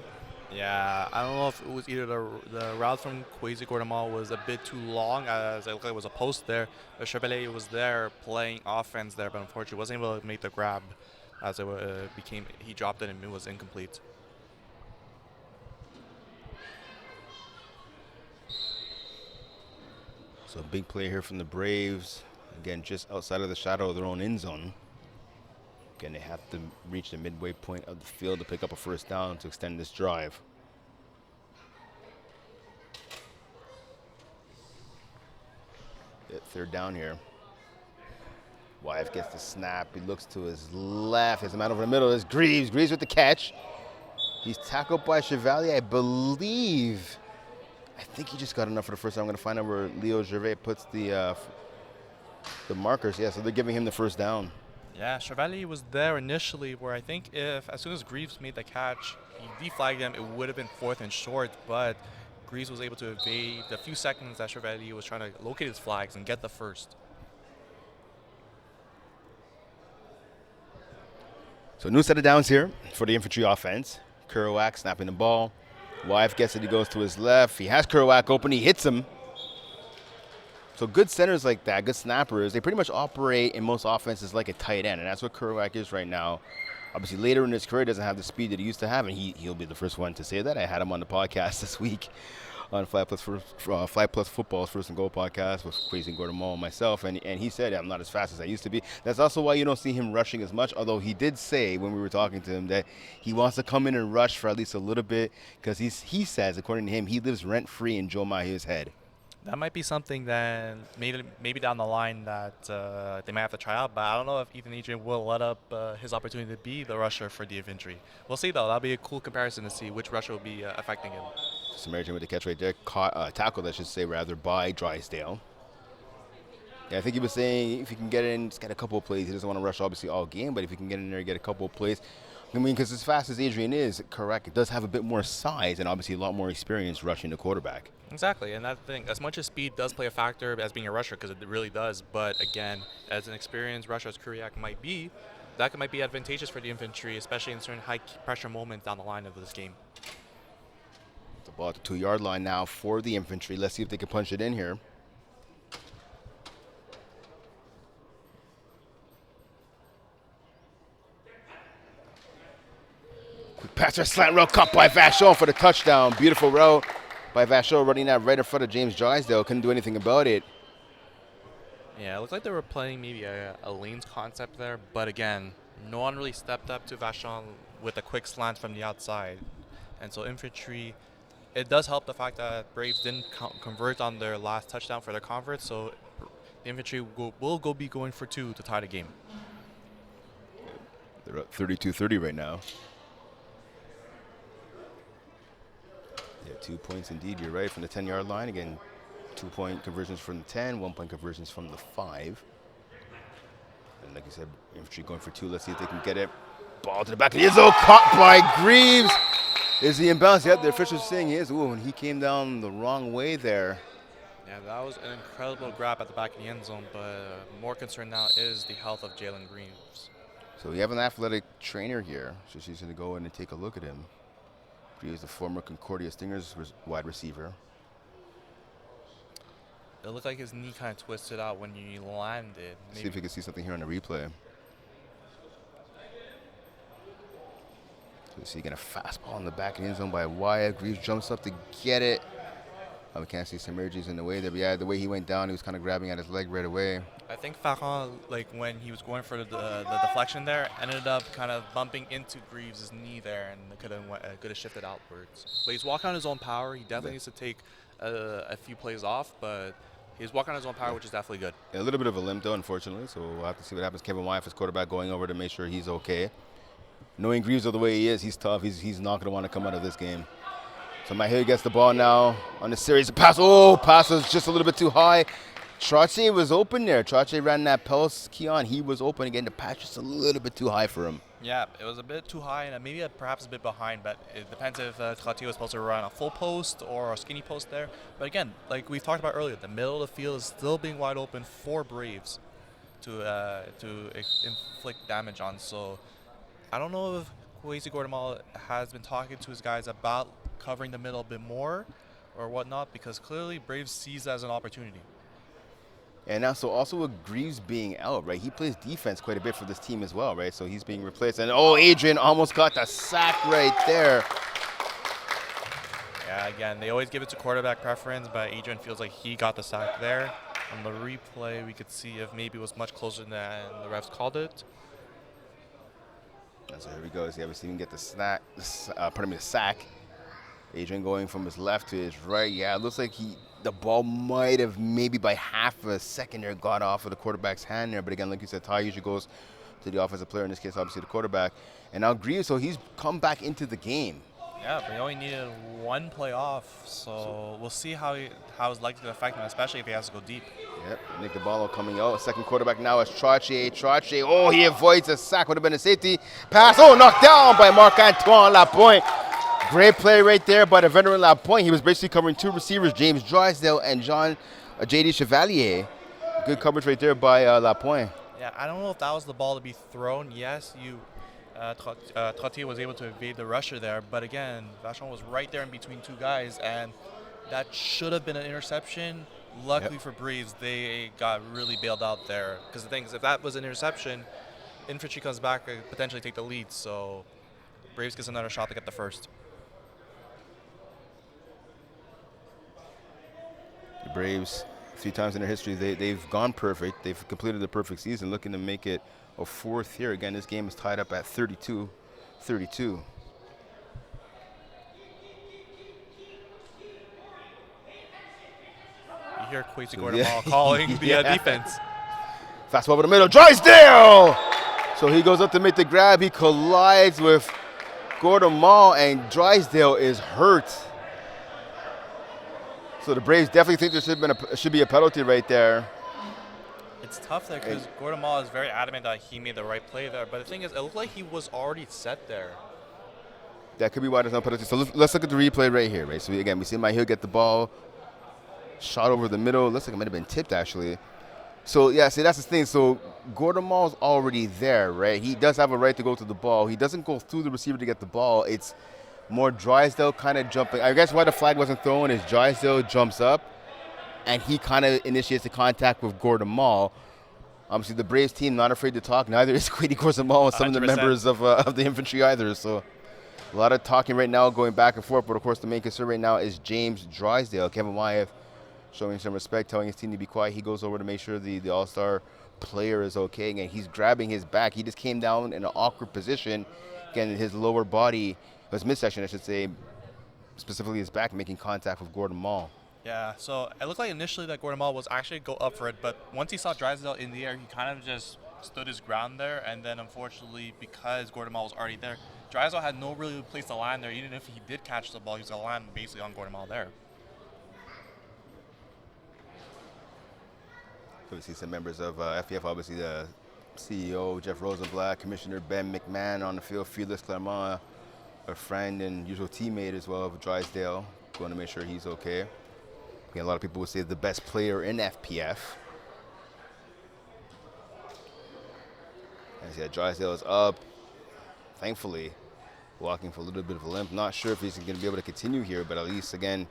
Yeah, I don't know if it was either the route from Kwesi Gordon-Mall was a bit too long, as it looked like it was a post there. But Chevalier was there playing offense there, but unfortunately wasn't able to make the grab, as it he dropped it and it was incomplete. So a big play here from the Braves. Again, just outside of the shadow of their own end zone. Again, they have to reach the midway point of the field to pick up a first down to extend this drive. Third down here. Wyeth gets the snap. He looks to his left. There's a man over the middle. There's Greaves. Greaves with the catch. He's tackled by Chevalier, I believe. I think he just got enough for the first time. I'm going to find out where Leo Gervais puts the markers. Yeah, so they're giving him the first down. Yeah, Chevalier was there initially where I think if as soon as Greaves made the catch, he deflagged him, it would have been fourth and short, but Greaves was able to evade the few seconds that Chevalier was trying to locate his flags and get the first. So new set of downs here for the infantry offense. Kerouac snapping the ball. Wife gets it, he goes to his left. He has Kerouac open, he hits him. So good centers like that, good snappers, they pretty much operate in most offenses like a tight end, and that's what Kerouac is right now. Obviously, later in his career, he doesn't have the speed that he used to have, and he'll be the first one to say that. I had him on the podcast this week on Fly Plus Football's First and Goal podcast with Crazy Gordon Mall and myself, and he said, I'm not as fast as I used to be. That's also why you don't see him rushing as much, although he did say when we were talking to him that he wants to come in and rush for at least a little bit because he says, according to him, he lives rent-free in Joe Mahia's head. That might be something that maybe down the line that they might have to try out, but I don't know if Ethan Adrian will let up his opportunity to be the rusher for the infantry. We'll see, though. That'll be a cool comparison to see which rusher will be affecting him. Samaritan with the catch right there, tackled, I should say, rather, by Drysdale. Yeah, I think he was saying if he can get in, just get a couple of plays. He doesn't want to rush, obviously, all game, but if he can get in there and get a couple of plays. I mean, because as fast as Adrian is, correct, it does have a bit more size and obviously a lot more experience rushing the quarterback. Exactly, and that thing, as much as speed does play a factor as being a rusher, because it really does, but again, as an experienced rusher as Kuriak might be, that might be advantageous for the infantry, especially in certain high pressure moments down the line of this game. The ball at the 2-yard line now for the infantry. Let's see if they can punch it in here. Quick pass or slant route caught by Vachon for the touchdown. Beautiful route by Vachon running that right in front of James Drysdale. Couldn't do anything about it. Yeah, it looked like they were playing maybe a lanes concept there, but again, no one really stepped up to Vachon with a quick slant from the outside. And so infantry, it does help the fact that Braves didn't convert on their last touchdown for their conference, so the infantry will be going for two to tie the game. They're up 32-30 right now. Yeah, 2 points indeed. You're right, from the 10-yard line. Again, 2-point conversions from the 10, 1-point conversions from the 5. And like you said, infantry going for 2. Let's see if they can get it. Ball to the back of the end zone, caught by Greaves. Is he inbounds? Yep, the official's saying he is. Ooh, and he came down the wrong way there. Yeah, that was an incredible grab at the back of the end zone, but more concerned now is the health of Jalen Greaves. So we have an athletic trainer here. So she's going to go in and take a look at him. Greaves, the former Concordia Stingers wide receiver. It looked like his knee kind of twisted out when he landed. See if we can see something here on the replay. So you get a fastball in the back of the end zone by Wyatt. Greaves jumps up to get it. We can't see some urges in the way there, but yeah, the way he went down, he was kind of grabbing at his leg right away. I think Farhan, like when he was going for the deflection there, ended up kind of bumping into Greaves' knee there, and could have shifted outwards. But he's walking on his own power. He definitely needs to take a few plays off, but he's walking on his own power, which is definitely good. Yeah, a little bit of a limp though, unfortunately. So we'll have to see what happens. Kevin Wyatt, his quarterback, going over to make sure he's okay. Knowing Greaves the way he is, he's tough. He's not going to want to come out of this game. So Mahir gets the ball now on the series. Pass. Oh, pass was just a little bit too high. Trache was open there. Trache ran that Pels Keon. He was open again. The pass just a little bit too high for him. Yeah, it was a bit too high and maybe perhaps a bit behind, but it depends if Trache was supposed to run a full post or a skinny post there. But again, like we've talked about earlier, the middle of the field is still being wide open for Braves to inflict damage on. So I don't know if Kwesi Gordamal has been talking to his guys about covering the middle a bit more or whatnot, because clearly Braves sees that as an opportunity. And also with Greaves being out, right? He plays defense quite a bit for this team as well, right? So he's being replaced. And Adrian almost got the sack right there. Yeah, again, they always give it to quarterback preference, but Adrian feels like he got the sack there. On the replay, we could see if maybe it was much closer than the refs called it. So here we go. See, obviously, he can get the sack. Adrian going from his left to his right. Yeah, it looks like the ball might have maybe by half a second there got off of the quarterback's hand there. But again, like you said, tie usually goes to the offensive player, in this case, obviously the quarterback. And now Greaves, so he's come back into the game. Yeah, but he only needed one play off, so we'll see how it's likely to affect him, especially if he has to go deep. Yep, Nick DeBallo coming out. Second quarterback now is Trache. Trache, oh, he avoids a sack. Would have been a safety. Pass, oh, knocked down by Marc-Antoine Lapointe. Great play right there by the veteran Lapointe. He was basically covering two receivers, James Drysdale and J.D. Chevalier. Good coverage right there by Lapointe. Yeah, I don't know if that was the ball to be thrown. Yes, Trottier was able to evade the rusher there, but again, Vachon was right there in between two guys, and that should have been an interception. Luckily for Braves, they got really bailed out there. Because the thing is, if that was an interception, Infantry comes back and potentially take the lead. So Braves gets another shot to get the first. The Braves, 3 times in their history, they've gone perfect. They've completed the perfect season, looking to make it a fourth here. Again, this game is tied up at 32-32. You hear Quasi Guatemala calling the defense. Fastball over the middle, Drysdale! So he goes up to make the grab. He collides with Guatemala, and Drysdale is hurt. So the Braves definitely think there should be a penalty right there. It's tough there because Guatemala is very adamant that he made the right play there. But the thing is, it looked like he was already set there. That could be why there's no penalty. So let's look at the replay right here, right? So again, we see Mahil get the ball, shot over the middle. Looks like it might have been tipped, actually. So, yeah, see, that's the thing. So Guatemala's already there, right? He does have a right to go to the ball. He doesn't go through the receiver to get the ball. It's more Drysdale kind of jumping. I guess why the flag wasn't thrown is Drysdale jumps up, and he kind of initiates the contact with Guatemala. Obviously, the Braves team not afraid to talk. Neither is Quidi Guatemala and some of the 100%. members of the infantry either. So a lot of talking right now, going back and forth. But, of course, the main concern right now is James Drysdale. Kevin Wyeth showing some respect, telling his team to be quiet. He goes over to make sure the all-star player is okay. Again, he's grabbing his back. He just came down in an awkward position. Again, his lower body, his midsection, I should say, specifically his back, making contact with Guatemala. Yeah, so it looked like initially that Guatemala was actually go up for it, but once he saw Drysdale in the air, he kind of just stood his ground there, and then unfortunately, because Guatemala was already there, Drysdale had no really place to land there. Even if he did catch the ball, he was going to land basically on Guatemala there. We see some members of FPF, obviously the CEO, Jeff Rosenblatt, Commissioner Ben McMahon on the field, Felix Clermont, a friend and usual teammate as well of Drysdale, going to make sure he's okay. Again, a lot of people would say the best player in FPF. As yeah, Drysdale is up, thankfully, walking for a little bit of a limp. Not sure if he's going to be able to continue here, but at least, again,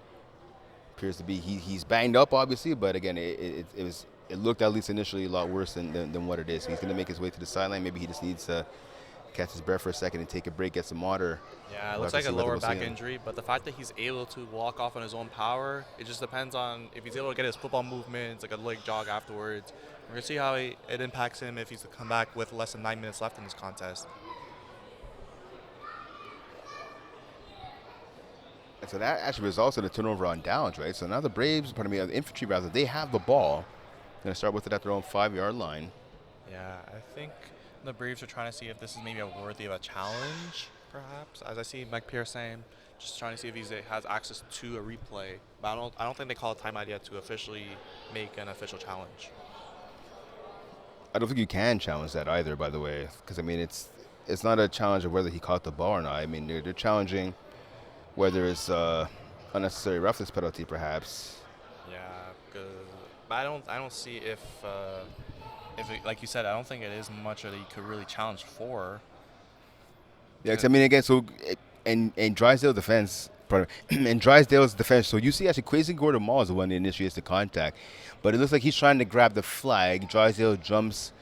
appears to be, he's banged up, obviously, but again, it looked at least initially a lot worse than what it is. He's going to make his way to the sideline. Maybe he just needs to catch his breath for a second and take a break, get some water. Yeah, it looks like a lower back injury, but the fact that he's able to walk off on his own power, it just depends on if he's able to get his football movements, like a leg jog afterwards. We're going to see how it impacts him if he's to come back with less than 9 minutes left in this contest. And so that actually results in a turnover on downs, right? So now the Braves, the infantry rather, they have the ball. Going to start with it at their own 5-yard line. Yeah, I think the Braves are trying to see if this is maybe worthy of a challenge, perhaps. As I see Mike Pierce saying, just trying to see if he has access to a replay. But I don't think they call a timeout yet to officially make an official challenge. I don't think you can challenge that either, by the way, because I mean it's not a challenge of whether he caught the ball or not. I mean they're challenging whether it's unnecessary roughness penalty, perhaps. Yeah, but I don't see if it, like you said, I don't think it is much that he could really challenge for. Yeah, I mean again, so in Drysdale's defense, so you see actually Quasi Guatemala is the one that initiates the contact, but it looks like he's trying to grab the flag. Drysdale jumps,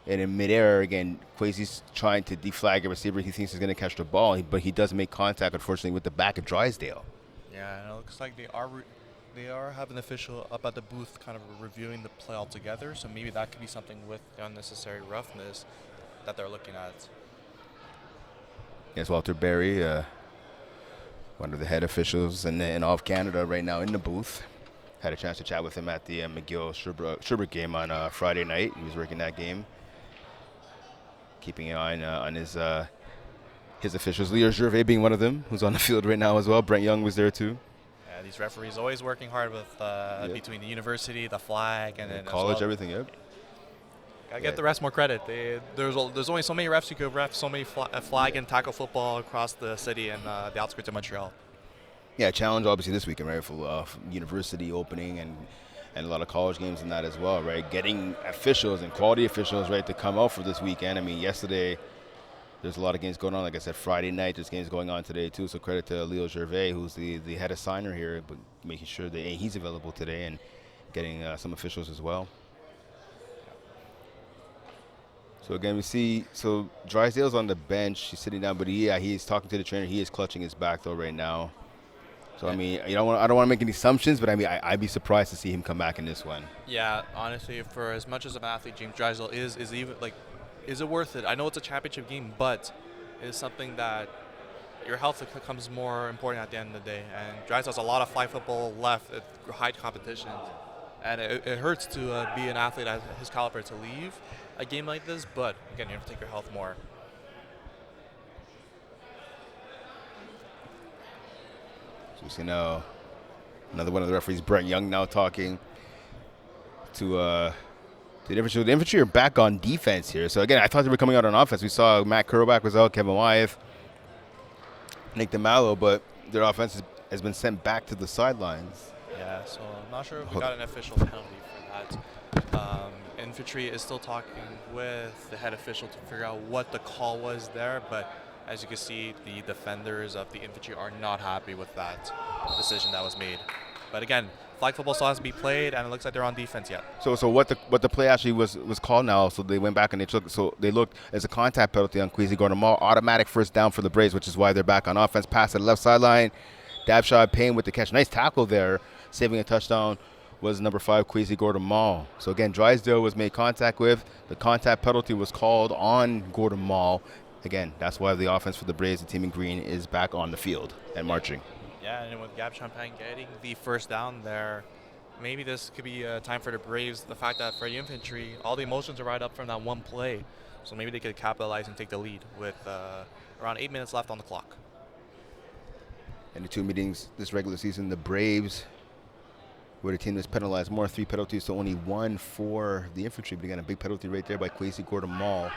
and in midair again, Quasi's trying to deflag a receiver. He thinks he's going to catch the ball, but he does make contact, unfortunately, with the back of Drysdale. Yeah, and it looks like they are having an official up at the booth kind of reviewing the play altogether, so maybe that could be something with the unnecessary roughness that they're looking at. Yes, Walter Berry, one of the head officials in all of Canada right now in the booth. Had a chance to chat with him at the McGill-Sherbrooke game on Friday night. He was working that game, keeping an eye on his officials. Leo Gervais being one of them, who's on the field right now as well. Brent Young was there too. Yeah, these referees always working hard with between the university, the flag, and then College, as well, everything. Yep. gotta give the refs more credit. There's only so many refs who could ref so many flag and tackle football across the city and the outskirts of Montreal. Yeah, challenge obviously this weekend, right, for university opening and a lot of college games and that as well, right? Getting officials and quality officials, right, to come out for this weekend. I mean, yesterday there's a lot of games going on. Like I said, Friday night there's games going on today too. So credit to Leo Gervais, who's the head assigner here, but making sure that he's available today and getting some officials as well. So again, we see Drysdale's on the bench. He's sitting down, but he's talking to the trainer. He is clutching his back though right now. So I mean, I don't want to make any assumptions, but I mean, I'd be surprised to see him come back in this one. Yeah, honestly, for as much as an athlete James Drysdale is it worth it? I know it's a championship game, but it is something that your health becomes more important at the end of the day. And Drysdale has a lot of flag football left at high competition, and it hurts to be an athlete at his caliber to leave a game like this. But again, you have to take your health more. So we see now another one of the referees, Brent Young, now talking to the Infantry. The Infantry are back on defense here. So again, I thought they were coming out on offense. We saw Matt Kerouac was out, Kevin Wyeth, Nick DeMallo, but their offense has been sent back to the sidelines. Yeah, so I'm not sure if we got an official penalty for that. Infantry is still talking with the head official to figure out what the call was there, but as you can see, the defenders of the Infantry are not happy with that decision that was made. But again, flag football still has to be played, and it looks like they're on defense yet. So what the play actually was called now? So they went back and they looked as a contact penalty on Kwesi Gordon-Mall, automatic first down for the Braves, which is why they're back on offense. Pass to the left sideline, Dabshot Payne with the catch, nice tackle there, saving a touchdown. Was number 5 Kwesi Gordon-Mall. So again, Drysdale was made contact with. The contact penalty was called on Gordon-Mall. Again, that's why the offense for the Braves, the team in green, is back on the field and marching. Yeah, and with Gab Champagne getting the first down there, maybe this could be a time for the Braves. The fact that for the Infantry, all the emotions are right up from that one play. So maybe they could capitalize and take the lead with around 8 minutes left on the clock. And the two meetings this regular season, the Braves were the team that's penalized more, 3 penalties to only 1 for the Infantry. But again, a big penalty right there by Kwesi Gordon-Mall.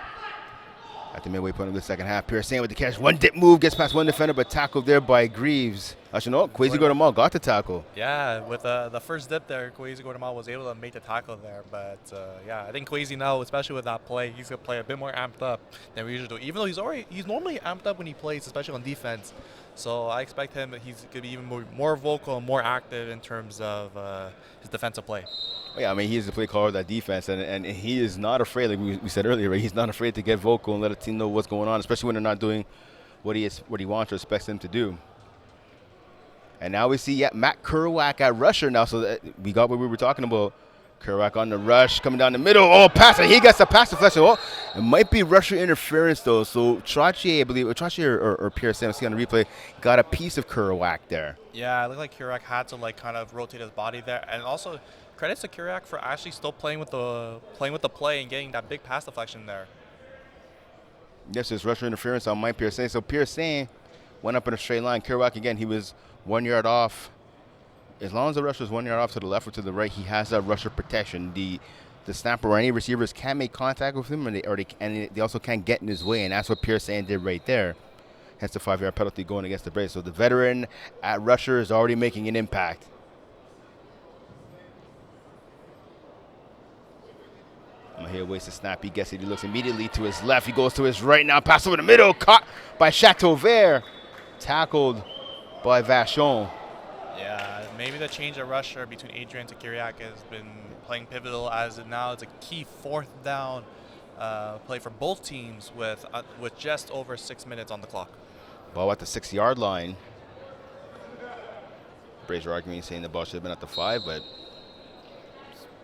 At the midway point of the second half, Pierce with the catch. One dip move, gets past one defender, but tackled there by Greaves. Actually, no, Kwesi Gordon-Mall got the tackle. Yeah, with the first dip there, Kwesi Gordon-Mall was able to make the tackle there. But yeah, I think Kwesi now, especially with that play, he's gonna play a bit more amped up than we usually do. Even though he's normally amped up when he plays, especially on defense. So I expect he's gonna be even more vocal and more active in terms of his defensive play. Yeah, I mean, he's the play caller of that defense, and he is not afraid, like we said earlier, right? He's not afraid to get vocal and let a team know what's going on, especially when they're not doing what he wants or expects them to do. And now we see Matt Kerouac at rusher now, so that we got what we were talking about. Kerouac on the rush, coming down the middle. Oh, pass it. He gets the pass deflection. Oh, it might be rusher interference, though. So Trottier, I believe, or Pierce, see on the replay, got a piece of Kerouac there. Yeah, it looked like Kerouac had to kind of rotate his body there, and also credits to Kerouac for actually still playing with the play and getting that big pass deflection there. Yes, there's rusher interference on Mike Pierce. So Pierce went up in a straight line. Kerouac, again, he was 1 yard off. As long as the rusher is 1 yard off to the left or to the right, he has that rusher protection. The snapper or any receivers can make contact with him, and they also can't get in his way, and that's what Pierce did right there. Hence the 5 yard penalty going against the Braves. So the veteran at rusher is already making an impact. Here waits the snap. He gets it. He looks immediately to his left. He goes to his right now. Pass over the middle. Caught by Chateauvert. Tackled by Vachon. Yeah, maybe the change of rusher between Adrian to Kerouac has been playing pivotal, as now it's a key 4th down play for both teams with just over 6 minutes on the clock. Ball at the 6 yard line. Braves are arguing, saying the ball should have been at the 5, but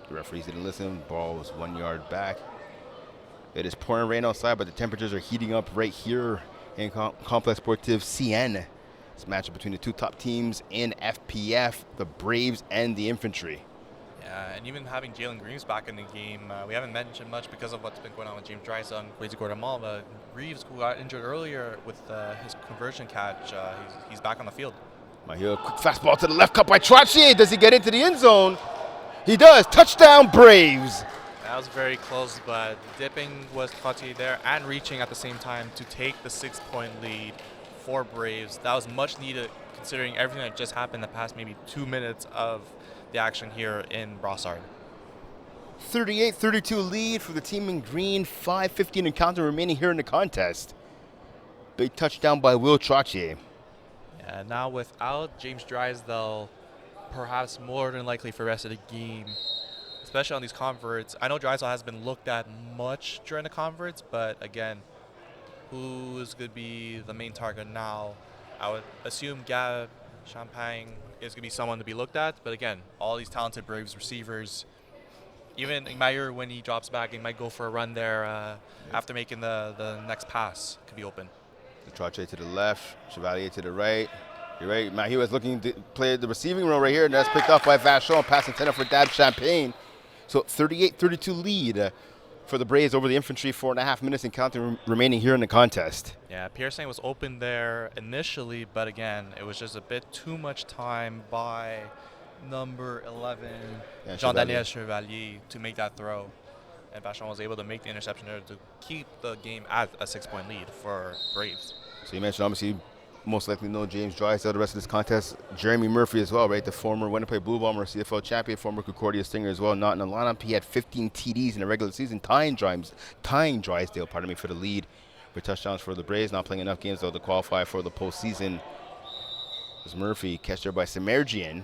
the referees didn't listen. Ball was 1 yard back. It is pouring rain outside, but the temperatures are heating up right here in Complex Sportif CN. It's a matchup between the two top teams in FPF, the Braves and the Infantry. Yeah, and even having Jalen Greaves back in the game, we haven't mentioned much because of what's been going on with James Drysdale and Quasi Gordon-Mall, but Reeves, who got injured earlier with his conversion catch, he's back on the field. Mahia, quick fastball to the left, cut by Trottier. Does he get into the end zone? He does. Touchdown, Braves. That was very close, but dipping was Trottier there and reaching at the same time to take the 6-point lead for Braves. That was much needed considering everything that just happened the past maybe 2 minutes of the action here in Brossard. 38-32 lead for the team in green. 5:15 encounter remaining here in the contest. Big touchdown by Will Trottier. Yeah, now without James Drysdale, perhaps more than likely for the rest of the game, especially on these converts. I know Drysdale has been looked at much during the converts, but again, who's going to be the main target now? I would assume Gab Champagne is going to be someone to be looked at, but again, all these talented Braves receivers, even Meyer, when he drops back, he might go for a run there after making the next pass. Could be open. Trottier to the left, Chevalier to the right. You're right, Mahia was looking to play the receiving role right here, and that's picked up by Vachon, pass intended for Dab Champagne. So 38-32 lead for the Braves over the Infantry. 4.5 minutes and counting remaining here in the contest. Yeah, Pearson was open there initially, but again, it was just a bit too much time by number 11, Jean-Daniel Chevalier, to make that throw. And Vachon was able to make the interception there to keep the game at a 6-point lead for Braves. So you mentioned obviously most likely know James Drysdale the rest of this contest. Jeremy Murphy as well, right? The former Winnipeg Blue Bomber CFL champion, former Concordia Stinger as well, not in the lineup. He had 15 TDs in the regular season, tying Drysdale, for the lead for touchdowns for the Braves. Not playing enough games though to qualify for the postseason. As Murphy catch there by Semerjian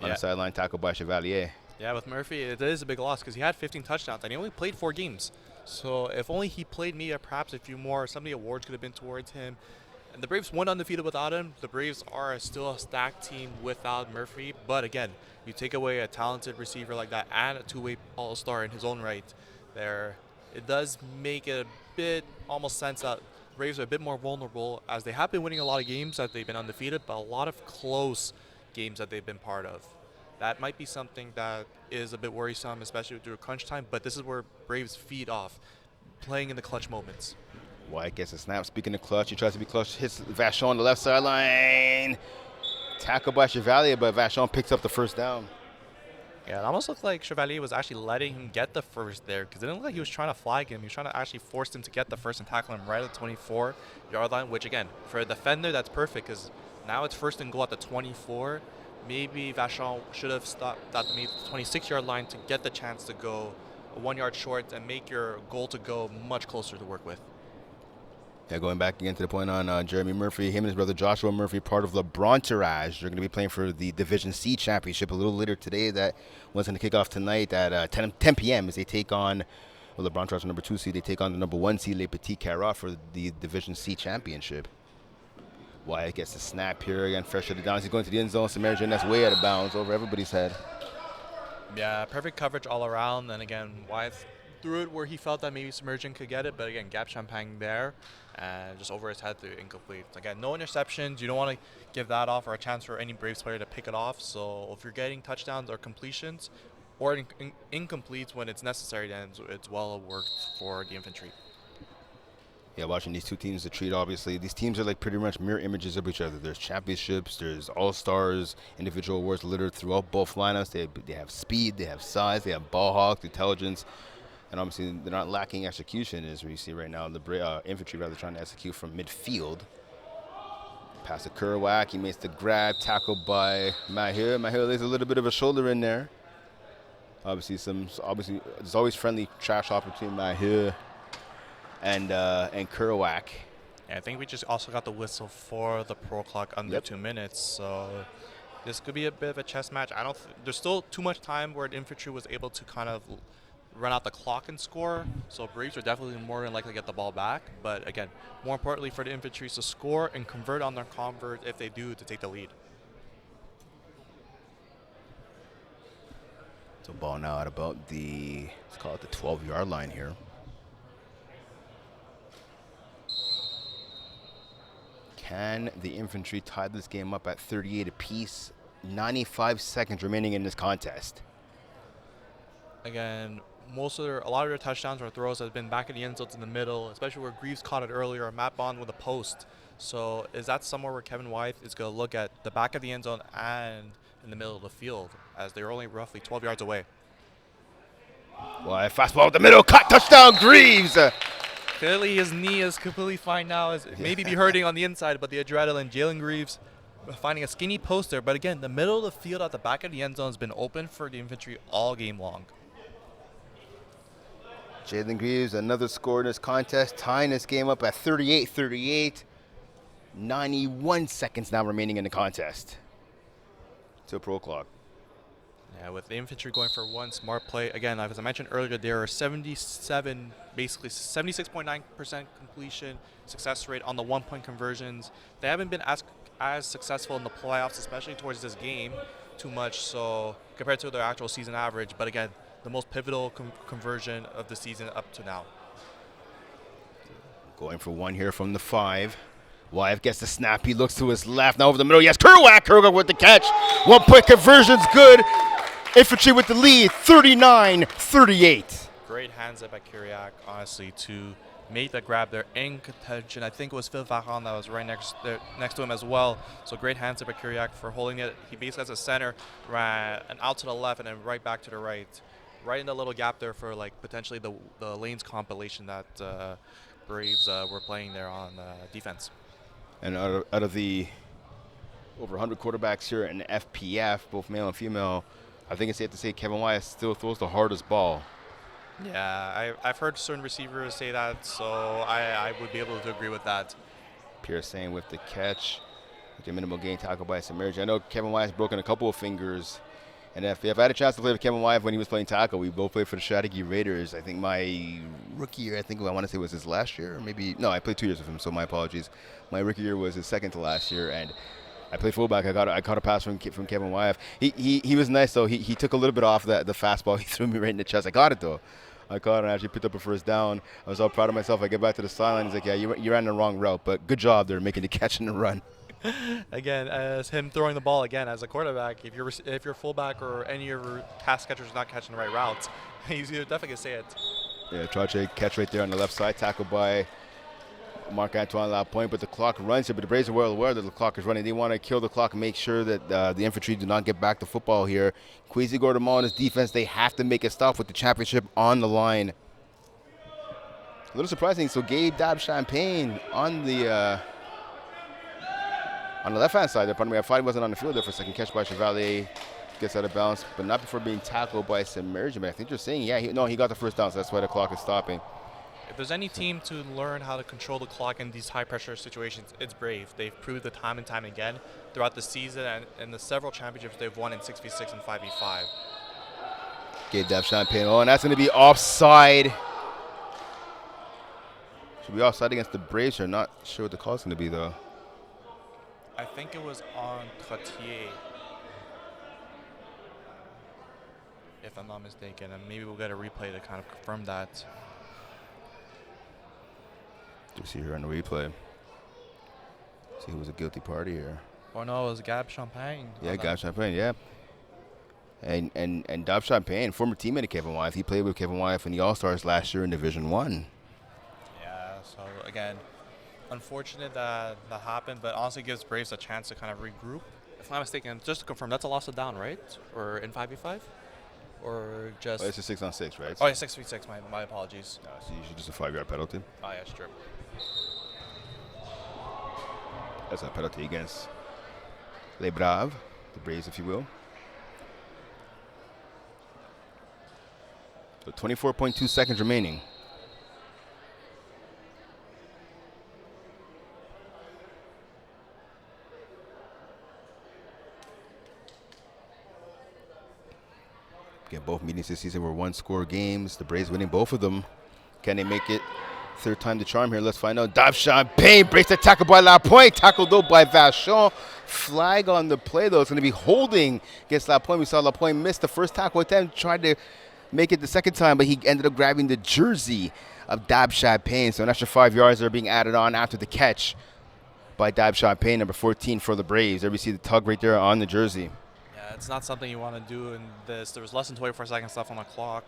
on the sideline, tackle by Chevalier. Yeah, with Murphy, it is a big loss because he had 15 touchdowns and he only played 4 games. So if only he played perhaps a few more, some of the awards could have been towards him. And the Braves went undefeated without him. The Braves are still a stacked team without Murphy. But again, you take away a talented receiver like that and a two-way all-star in his own right there, it does make it a bit almost sense that Braves are a bit more vulnerable as they have been winning a lot of games that they've been undefeated, but a lot of close games that they've been part of. That might be something that is a bit worrisome, especially through crunch time, but this is where Braves feed off, playing in the clutch moments. White gets a snap. Speaking of clutch, he tries to be clutch, hits Vachon on the left sideline. Tackle by Chevalier, but Vachon picks up the first down. Yeah, it almost looked like Chevalier was actually letting him get the first there because it didn't look like he was trying to flag him. He was trying to actually force him to get the first and tackle him right at the 24-yard line, which, again, for a defender, that's perfect because now it's first and goal at the 24. Maybe Vachon should have stopped at the 26-yard line to get the chance to go 1 yard short and make your goal to go much closer to work with. Yeah, going back again to the point on Jeremy Murphy, him and his brother Joshua Murphy, part of LeBron Tourage. They're going to be playing for the Division C championship a little later today. That one's going to kick off tonight at 10 p.m. as they take on LeBron Tourage number 2 seed. They take on the number 1 seed, Les Petits Carats, for the Division C championship. Wyatt gets the snap here again, fresh at the downs. He's going to the end zone. Samaritan, that's way out of bounds over everybody's head. Yeah, perfect coverage all around. And again, Wyatt threw it where he felt that maybe Submergent could get it, but again, Gab Champagne there and just over his head to incomplete. Again, no interceptions. You don't want to give that off or a chance for any Braves player to pick it off. So if you're getting touchdowns or completions or incompletes when it's necessary, then it's well worked for the Infantry. Yeah, watching these two teams to treat, obviously, these teams are like pretty much mirror images of each other. There's championships, there's all-stars, individual awards littered throughout both lineups. They have speed, they have size, they have ball hawk, intelligence, and obviously they're not lacking execution, as we see right now. The Infantry rather trying to execute from midfield. Pass to Kerouac, he makes the grab, tackled by Mahir. Mahir lays a little bit of a shoulder in there. Obviously, there's always friendly trash talk between Mahir and Kerouac. Yeah, I think we just also got the whistle for the pro clock under 2 minutes, so this could be a bit of a chess match. There's still too much time where the Infantry was able to kind of run out the clock and score, so Braves are definitely more than likely to get the ball back. But again, more importantly for the Infantry to score and convert on their convert if they do to take the lead. So ball now at about let's call it the 12-yard line here. Can the Infantry tie this game up at 38 apiece? 95 seconds remaining in this contest. Again, a lot of their touchdowns or throws have been back in the end zones in the middle, especially where Greaves caught it earlier, Matt Bond with a post. So is that somewhere where Kevin Wythe is going to look at the back of the end zone and in the middle of the field, as they're only roughly 12 yards away? Well, fastball up the middle, caught, touchdown, Greaves. Clearly his knee is completely fine now. It maybe be hurting on the inside, but the adrenaline, Jalen Greaves finding a skinny post there. But again, the middle of the field at the back of the end zone has been open for the Infantry all game long. Jalen Greaves, another score in this contest, tying this game up at 38-38. 91 seconds now remaining in the contest. To a pro clock. Yeah, with the Infantry going for one smart play. Again, as I mentioned earlier, there are 76.9% completion success rate on the 1-point conversions. They haven't been as successful in the playoffs, especially towards this game, too much so compared to their actual season average. But again, the most pivotal conversion of the season up to now. Going for one here from the 5. Wyeth gets the snap. He looks to his left. Now over the middle. Yes, Kerouac with the catch. 1-point conversion's good. Infantry with the lead, 39-38. Great hands up by Kerouac, honestly, to make the grab there in contention. I think it was Phil Varan that was right next to him as well. So great hands up by Kerouac for holding it. He basically has a center, ran and out to the left and then right back to the right. Right in the little gap there for like potentially the lanes compilation that Braves were playing there on defense. And out of the over 100 quarterbacks here in FPF, both male and female, I think it's safe to say Kevin Wyeth still throws the hardest ball. Yeah, I've heard certain receivers say that, so I would be able to agree with that. Pierce saying with the catch, with the minimal gain tackle by Submerge. I know Kevin Wyeth's broken a couple of fingers. And if I had a chance to play with Kevin Wyeth when he was playing tackle, we both played for the Strategy Raiders. I think my rookie year, I want to say was his last year, or maybe, no, I played 2 years with him, so my apologies. My rookie year was his second to last year, and I played fullback. I caught a pass from Kevin Wyeth. He was nice, though. He took a little bit off the fastball. He threw me right in the chest. I got it, though. I caught it and actually picked up a first down. I was all proud of myself. I get back to the sideline. He's like, yeah, you ran the wrong route, but good job there making the catch and the run. Again, as him throwing the ball again as a quarterback, if you're fullback or any of your pass catchers not catching the right routes, he's definitely gonna say it. Yeah, Trache catch right there on the left side, tackled by Marc-Antoine Lapointe, but the clock runs here. But the Braves are well aware that the clock is running. They want to kill the clock and make sure that the Infantry do not get back the football here. Kwesi Gordon and his defense, they have to make a stop with the championship on the line. A little surprising. So Gabe Dab-Champagne on the left-hand side there. Pardon me, I thought he wasn't on the field there for a second. Catch by Chevalier. Gets out of balance, but not before being tackled by Submergent. But I think you're saying, yeah, he got the first down, so that's why the clock is stopping. If there's any team to learn how to control the clock in these high-pressure situations, it's Brave. They've proved it time and time again throughout the season and the several championships they've won in 6v6 and 5v5. Gabe Dab-Champagne. Oh, and that's going to be offside. Should be offside against the Braves. Or not sure what the call is going to be, though. I think it was on Trottier, if I'm not mistaken, and maybe we'll get a replay to kind of confirm that. You see here on the replay. See who was a guilty party here. Oh no, it was Gab Champagne. Yeah, Gab Champagne, yeah. And Dab Champagne, former teammate of Kevin Wyeth. He played with Kevin Wyeth in the All-Stars last year in Division 1. Yeah, so again, unfortunate that happened, but honestly gives Braves a chance to kind of regroup. If I'm not mistaken, just to confirm, that's a loss of down, right? Or in 5v5? Or just... Oh, it's a 6-on-6, right? Oh, yeah, 6v6. My apologies. No, so usually just a 5-yard penalty. Oh, yeah, strip. That's a penalty against Les Braves, the Braves, if you will. So 24.2 seconds remaining. Again, both meetings this season were one-score games. The Braves winning both of them. Can they make it? Third time the charm here. Let's find out. Dab-Champagne breaks the tackle by Lapointe. Tackled though by Vachon. Flag on the play though. It's going to be holding against Lapointe. We saw Lapointe miss the first tackle attempt. Tried to make it the second time, but he ended up grabbing the jersey of Dab-Champagne. So an extra 5 yards are being added on after the catch by Dab-Champagne, number 14 for the Braves. There we see the tug right there on the jersey. Yeah, Yeah, it's not something you want to do in this. There was less than 24 seconds left on the clock.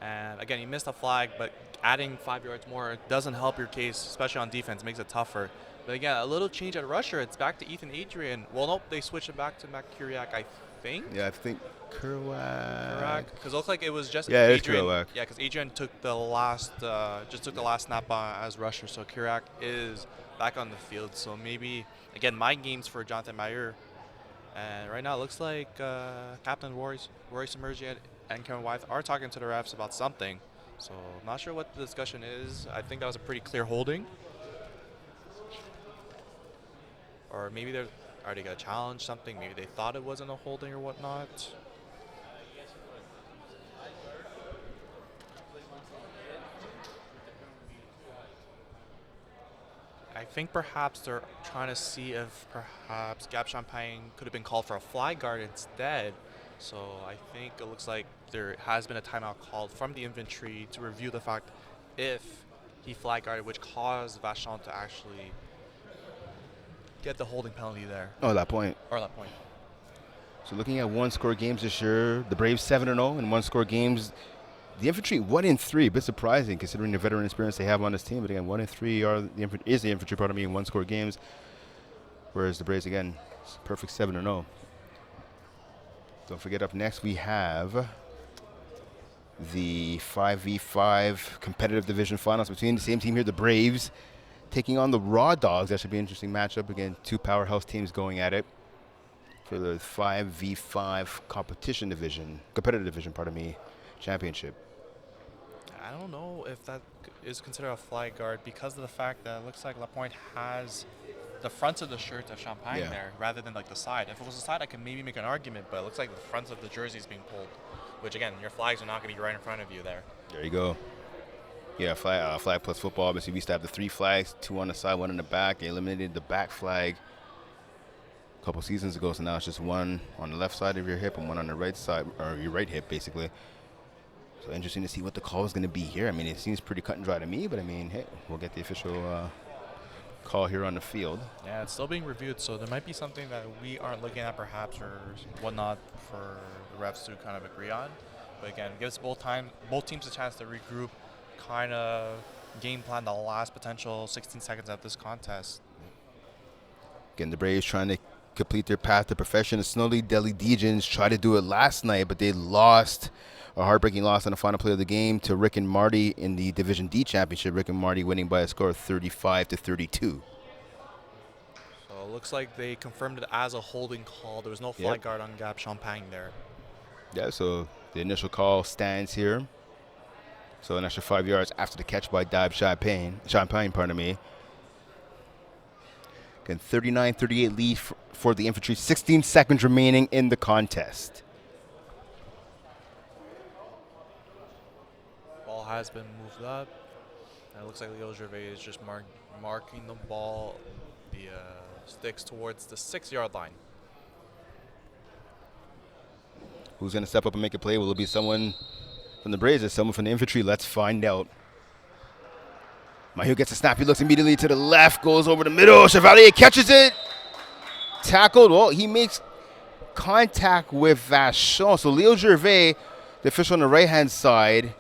And again, you missed a flag, but adding 5 yards more doesn't help your case, especially on defense, makes it tougher. But again, a little change at rusher. It's back to Ethan Adrian. Well, nope, they switched it back to Matt Kuriak, I think. Yeah, I think Kerouac. Because it looked like it was just Yeah, it is Adrian. Kerouac. Yeah, because Adrian took the last, just took the last snap as rusher. So Kuriak is back on the field. So maybe again, mind games for Jonathan Mayer. And right now, it looks like Captain Roy Submergent and Kevin Wythe are talking to the refs about something. So I'm not sure what the discussion is. I think that was a pretty clear holding. Or maybe are they going to challenge something? Maybe they thought it wasn't a holding or whatnot. I think perhaps they're trying to see if perhaps Gab Champagne could have been called for a flag guard instead. So I think it looks like there has been a timeout called from the infantry to review the fact if he flag guarded, which caused Vachon to actually get the holding penalty there. Oh, that point. Or that point. So looking at one-score games this year, the Braves 7-0 in one-score games. The infantry 1-3, a bit surprising considering the veteran experience they have on this team. But again, 1-3 is the infantry, pardon me, in one-score games, whereas the Braves again, perfect 7-0. Don't forget, up next we have the 5v5 competitive division finals between the same team here, the Braves, taking on the Raw Dogs. That should be an interesting matchup. Again, two powerhouse teams going at it for the 5v5 competitive division, pardon me, championship. I don't know if that is considered a flag guard because of the fact that it looks like Lapointe has the fronts of the shirt of Champagne there rather than like the side. If it was the side, I could maybe make an argument, but it looks like the fronts of the jersey is being pulled, which again, your flags are not going to be right in front of you there. There you go. Yeah, flag plus football. Obviously, we used to have the 3 flags, 2 on the side, 1 in the back. They eliminated the back flag a couple seasons ago, so now it's just 1 on the left side of your hip and 1 on the right side, or your right hip, basically. So interesting to see what the call is going to be here. I mean, it seems pretty cut and dry to me, but I mean, hey, we'll get the official call here on the field. Yeah, it's still being reviewed, so there might be something that we aren't looking at perhaps or whatnot for the refs to kind of agree on. But again, it gives both teams a chance to regroup, kind of game plan the last potential 16 seconds of this contest. Again, the Braves trying to complete their path to profession. The Snowly Delhi Degens tried to do it last night, but they lost. A heartbreaking loss on the final play of the game to Rick and Marty in the Division D championship. Rick and Marty winning by a score of 35-32. So it looks like they confirmed it as a holding call. There was no flag guard on Gab Champagne there. Yeah, so the initial call stands here. So an extra 5 yards after the catch by Gab Champagne, pardon me. Again, 39-38 lead for the infantry. 16 seconds remaining in the contest. Ball has been moved up. And it looks like Leo Gervais is just marking the ball, the sticks towards the 6-yard line. Who's going to step up and make a play? Will it be someone from the Braves or someone from the infantry? Let's find out. Mahieu gets a snap. He looks immediately to the left, goes over the middle. Chevalier catches it. Tackled. Well, he makes contact with Vachon. So Leo Gervais, the official on the right-hand side,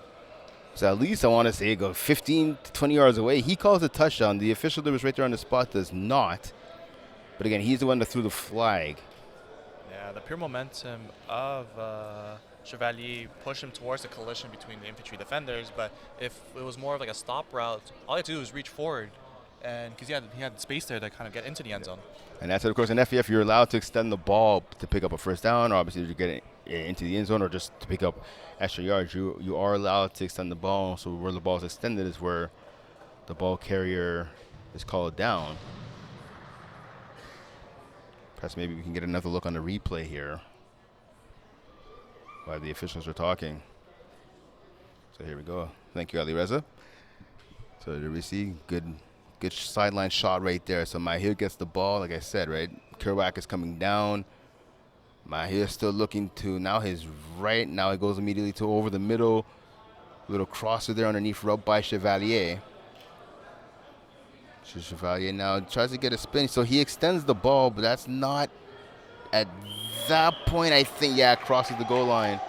so at least I want to say it goes 15 to 20 yards away. He calls a touchdown. The official that was right there on the spot does not. But again, he's the one that threw the flag. Yeah, the pure momentum of Chevalier pushed him towards the collision between the infantry defenders. But if it was more of like a stop route, all he had to do was reach forward, and because he had space there to kind of get into the end zone. And that's it, of course, in FEF, you're allowed to extend the ball to pick up a first down, or obviously to get it into the end zone, or just to pick up extra yards. You are allowed to extend the ball. So where the ball is extended is where the ball carrier is called down. Perhaps maybe we can get another look on the replay here while the officials are talking. So here we go. Thank you, Ali Reza. So there we see good sideline shot right there. So Mahieu gets the ball, like I said, right? Kerouac is coming down. Mahieu is still looking to now his right. Now he goes immediately to over the middle. Little crosser there underneath, rubbed by Chevalier. Chevalier now tries to get a spin. So he extends the ball, but that's not at that point, I think, crosses the goal line.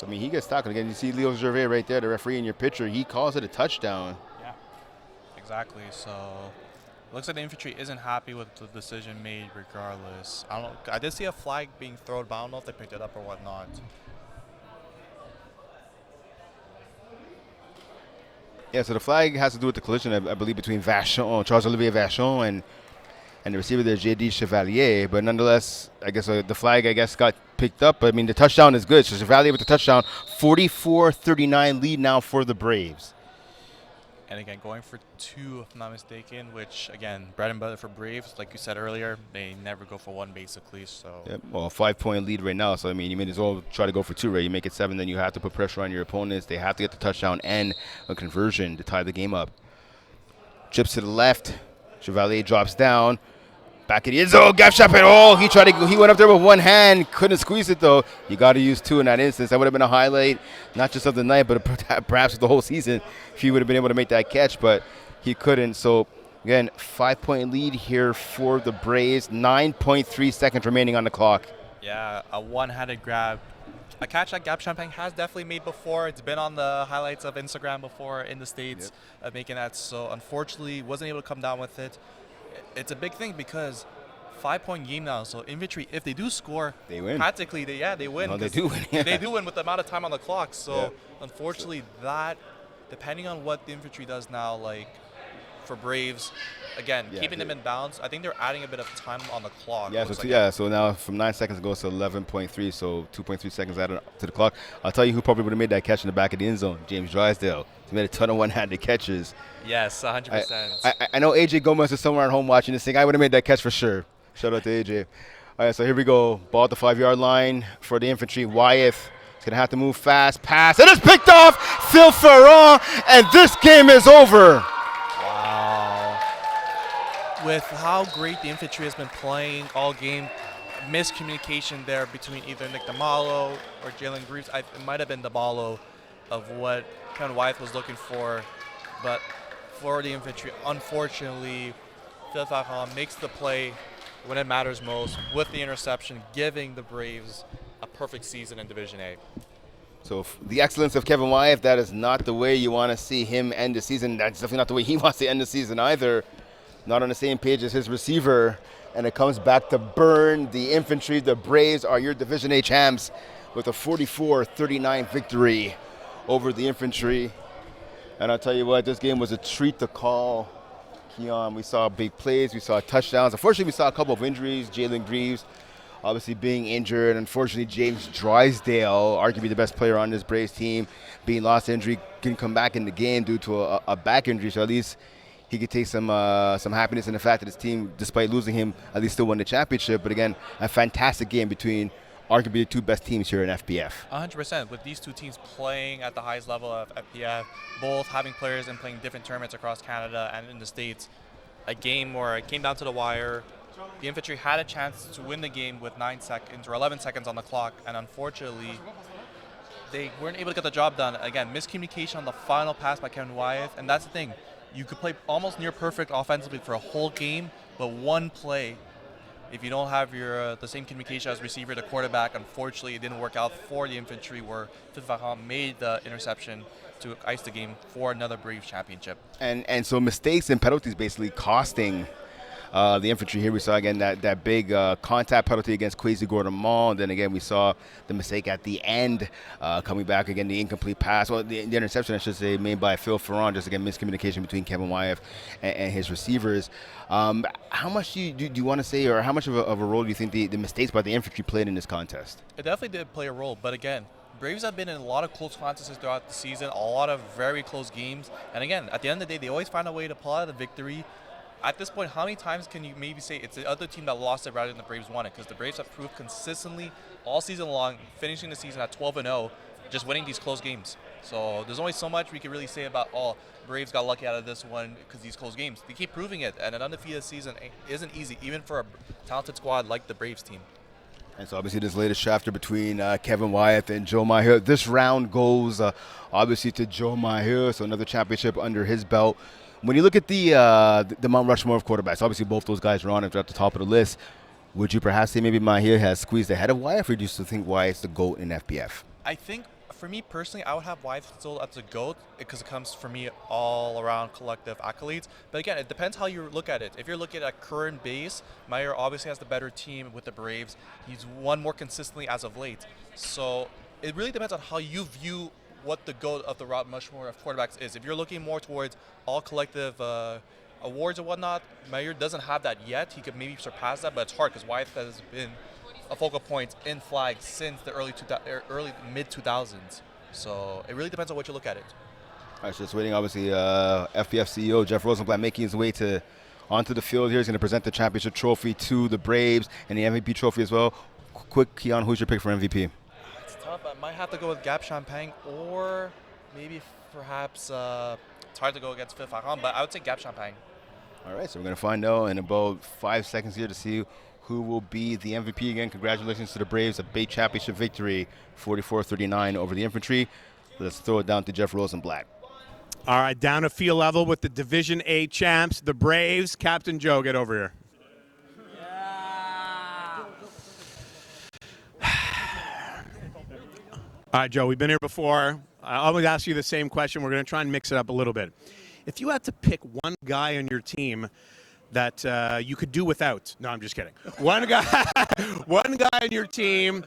I mean, he gets tackled again. You see Leo Gervais right there, the referee in your picture. He calls it a touchdown. Yeah, exactly. So looks like the infantry isn't happy with the decision made regardless. I don't know. I did see a flag being thrown, but I don't know if they picked it up or whatnot. Yeah, so the flag has to do with the collision, I believe, between Vachon, Charles-Olivier Vachon and the receiver there, J.D. Chevalier. But nonetheless, I guess the flag, got picked up. I mean, the touchdown is good. So Chevalier with the touchdown, 44-39 lead now for the Braves. And again, going for 2, if I'm not mistaken, which, again, bread and butter for Braves. Like you said earlier, they never go for 1, basically. So. Yep. Well, a 5-point lead right now. So, I mean, you may as well try to go for 2, right? You make it 7, then you have to put pressure on your opponents. They have to get the touchdown and a conversion to tie the game up. Chips to the left. Chevalier drops down. Back in the end zone. Gap shot. He went up there with one hand. Couldn't squeeze it, though. You got to use 2 in that instance. That would have been a highlight, not just of the night, but perhaps of the whole season if he would have been able to make that catch. But he couldn't. So, again, 5-point lead here for the Braves. 9.3 seconds remaining on the clock. Yeah, a one-handed grab. A catch that Gab Champagne has definitely made before. It's been on the highlights of Instagram before in the States, making that. So, unfortunately, wasn't able to come down with it. It's a big thing because 5-point game now. So Infantry, if they do score, they win. Practically, they win. No, they do win. Yeah. They do win with the amount of time on the clock. So unfortunately, that depending on what the Infantry does now, like for Braves, again keeping them in bounds. I think they're adding a bit of time on the clock. Yeah. So now from 9 seconds it goes to 11.3. So 2.3 seconds added to the clock. I'll tell you who probably would have made that catch in the back of the end zone. James Drysdale. He made a ton of one-handed catches. Yes, 100%. I know AJ Gomez is somewhere at home watching this thing. I would have made that catch for sure. Shout out to AJ. All right, so here we go. Ball at the 5-yard line for the Infantry. Wyeth is going to have to move fast. Pass. It is picked off. Phil Ferrand, and this game is over. Wow. With how great the Infantry has been playing all game, miscommunication there between either Nick DeMalo or Jalen Greaves. It might have been DeMalo of what Kevin Wyeth was looking for, but for the Infantry, unfortunately, Phil Ferrand makes the play when it matters most with the interception, giving the Braves a perfect season in Division A. So the excellence of Kevin Wyeth, that is not the way you want to see him end the season. That's definitely not the way he wants to end the season either. Not on the same page as his receiver. And it comes back to burn the Infantry. The Braves are your Division A champs with a 44-39 victory over the Infantry. And I'll tell you what, this game was a treat to call. Keon, we saw big plays, we saw touchdowns. Unfortunately, we saw a couple of injuries. Jalen Greaves obviously being injured. Unfortunately, James Drysdale, arguably the best player on this Braves team, being lost to injury, couldn't come back in the game due to a back injury. So at least he could take some happiness in the fact that his team, despite losing him, at least still won the championship. But again, a fantastic game between arguably the 2 best teams here in FPF. 100%. With these 2 teams playing at the highest level of FPF, both having players and playing different tournaments across Canada and in the States, a game where it came down to the wire. The Infantry had a chance to win the game with 9 seconds or 11 seconds on the clock, and unfortunately, they weren't able to get the job done. Again, miscommunication on the final pass by Kevin Wyeth, and that's the thing. You could play almost near perfect offensively for a whole game, but one play, if you don't have your the same communication as receiver to quarterback, unfortunately, it didn't work out for the Infantry, where Phil Ferrand made the interception to ice the game for another Braves championship. And so mistakes and penalties basically costing the Infantry here. We saw again that big contact penalty against Kwesi Gordon-Mall. Then again, we saw the mistake at the end, coming back again, the incomplete pass. Well, the interception, I should say, made by Phil Ferrand. Just again, miscommunication between Kevin Wyeth and his receivers. How much do you want to say, or how much of a role do you think the mistakes by the Infantry played in this contest? It definitely did play a role, but again, Braves have been in a lot of close contests throughout the season, a lot of very close games. And again, at the end of the day, they always find a way to pull out a victory. At this point, how many times can you maybe say it's the other team that lost it rather than the Braves won it? Because the Braves have proved consistently all season long, finishing the season at 12-0, just winning these close games. So there's only so much we can really say about, Braves got lucky out of this one because these close games. They keep proving it, and an undefeated season isn't easy, even for a talented squad like the Braves team. And so obviously this latest chapter between Kevin Wyeth and Joe Maher. This round goes obviously to Joe Maher, so another championship under his belt. When you look at the Mount Rushmore of quarterbacks, obviously both those guys are on it at the top of the list. Would you perhaps say maybe Maher has squeezed ahead of Wyeth, or do you still think Wyeth's the GOAT in FBF? I think for me personally, I would have Wyeth still as a GOAT because it comes for me all around collective accolades. But again, it depends how you look at it. If you're looking at current base, Maher obviously has the better team with the Braves. He's won more consistently as of late. So it really depends on how you view what the GOAT of the Mount Rushmore of quarterbacks is. If you're looking more towards all collective awards and whatnot, Maher doesn't have that yet. He could maybe surpass that, but it's hard because Wyeth has been a focal point in flag since the early mid 2000s. So it really depends on what you look at it. All right, so just waiting. Obviously, FBF CEO Jeff Rosenblatt making his way onto the field here. He's going to present the championship trophy to the Braves and the MVP trophy as well. Quick, Keon, who's your pick for MVP? It's tough. I might have to go with Gab Champagne or maybe perhaps it's hard to go against Phil Farhan, but I would say Gab Champagne. All right, so we're going to find out in about 5 seconds here to see who will be the MVP again. Congratulations to the Braves, a big championship victory, 44-39 over the Infantry. Let's throw it down to Jeff Rosenblatt. All right, down to field level with the Division A champs, the Braves. Captain Joe, get over here. Yeah. All right, Joe, we've been here before. I always ask you the same question. We're going to try and mix it up a little bit. If you had to pick one guy on your team that you could do without. No, I'm just kidding. One guy on your team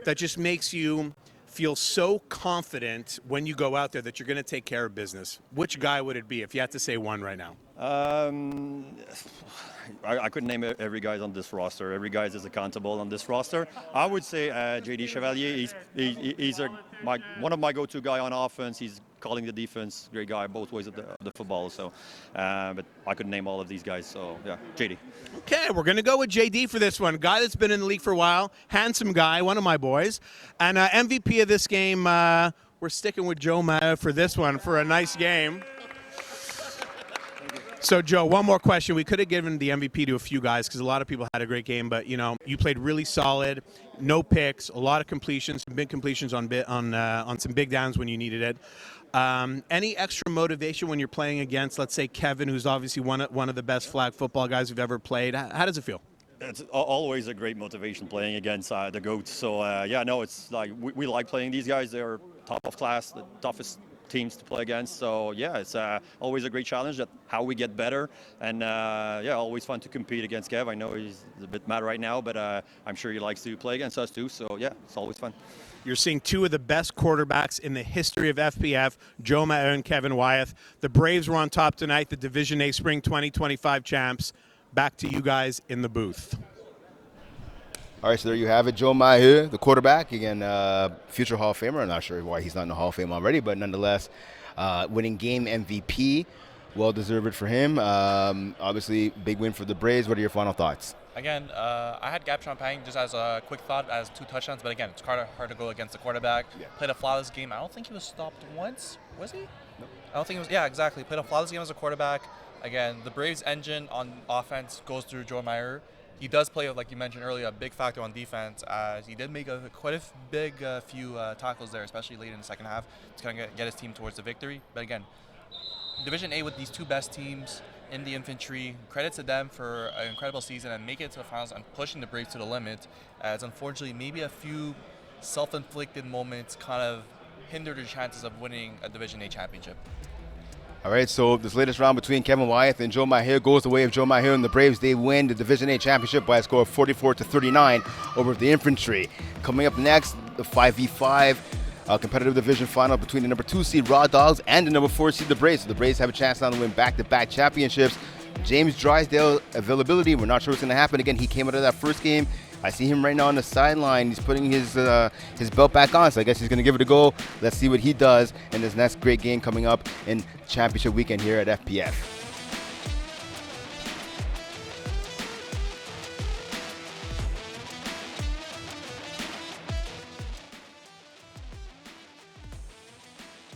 that just makes you feel so confident when you go out there that you're going to take care of business. Which guy would it be if you had to say one right now? I couldn't name every guy on this roster. Every guy is accountable on this roster. I would say JD Chevalier. He's one of my go-to guy on offense. He's calling the defense. Great guy both ways of the football. So, but I couldn't name all of these guys. So yeah, JD. Okay, we're going to go with JD for this one. Guy that's been in the league for a while, handsome guy, one of my boys, and MVP of this game. We're sticking with Joe Maher for this one for a nice game. So, Joe, one more question. We could have given the MVP to a few guys because a lot of people had a great game, but, you know, you played really solid, no picks, a lot of completions, some big completions on some big downs when you needed it. Any extra motivation when you're playing against, let's say, Kevin, who's obviously one of the best flag football guys we've ever played? How does it feel? It's always a great motivation playing against the GOATs. So, yeah, no, it's like we like playing these guys. They're top of class, the toughest teams to play against. So yeah, it's always a great challenge. That how we get better, and yeah, always fun to compete against Kev. I know he's a bit mad right now, but I'm sure he likes to play against us too. So yeah, it's always fun. You're seeing two of the best quarterbacks in the history of FPF, Joe Maher and Kevin Wyeth. The Braves were on top tonight, the Division A Spring 2025 champs. Back to you guys in the booth. All right, so there you have it. Joe Maher, the quarterback, again, future Hall of Famer. I'm not sure why he's not in the Hall of Fame already, but nonetheless, winning game MVP. Well-deserved for him. Obviously, big win for the Braves. What are your final thoughts? Again, I had Gab Champagne just as a quick thought as 2 touchdowns, but again, it's hard to go against the quarterback. Yeah. Played a flawless game. I don't think he was stopped once, was he? No. I don't think he was. Yeah, exactly. Played a flawless game as a quarterback. Again, the Braves' engine on offense goes through Joe Maher. He does play, like you mentioned earlier, a big factor on defense, as he did make quite a big few tackles there, especially late in the second half, to kind of get his team towards the victory. But again, Division A with these 2 best teams in the Infantry, credit to them for an incredible season and making it to the finals and pushing the Braves to the limit, as unfortunately maybe a few self-inflicted moments kind of hindered their chances of winning a Division A championship. All right, so this latest round between Kevin Wyeth and Joe Maher goes the way of Joe Maher and the Braves. They win the Division A championship by a score of 44-39 over the Infantry. Coming up next, the 5v5 competitive division final between the number 2 seed Raw Dogs and the number 4 seed the Braves. So the Braves have a chance now to win back-to-back championships. James Drysdale availability, we're not sure what's going to happen. Again, he came out of that first game. I see him right now on the sideline. He's putting his belt back on, so I guess he's going to give it a go. Let's see what he does in this next great game coming up in championship weekend here at FPF.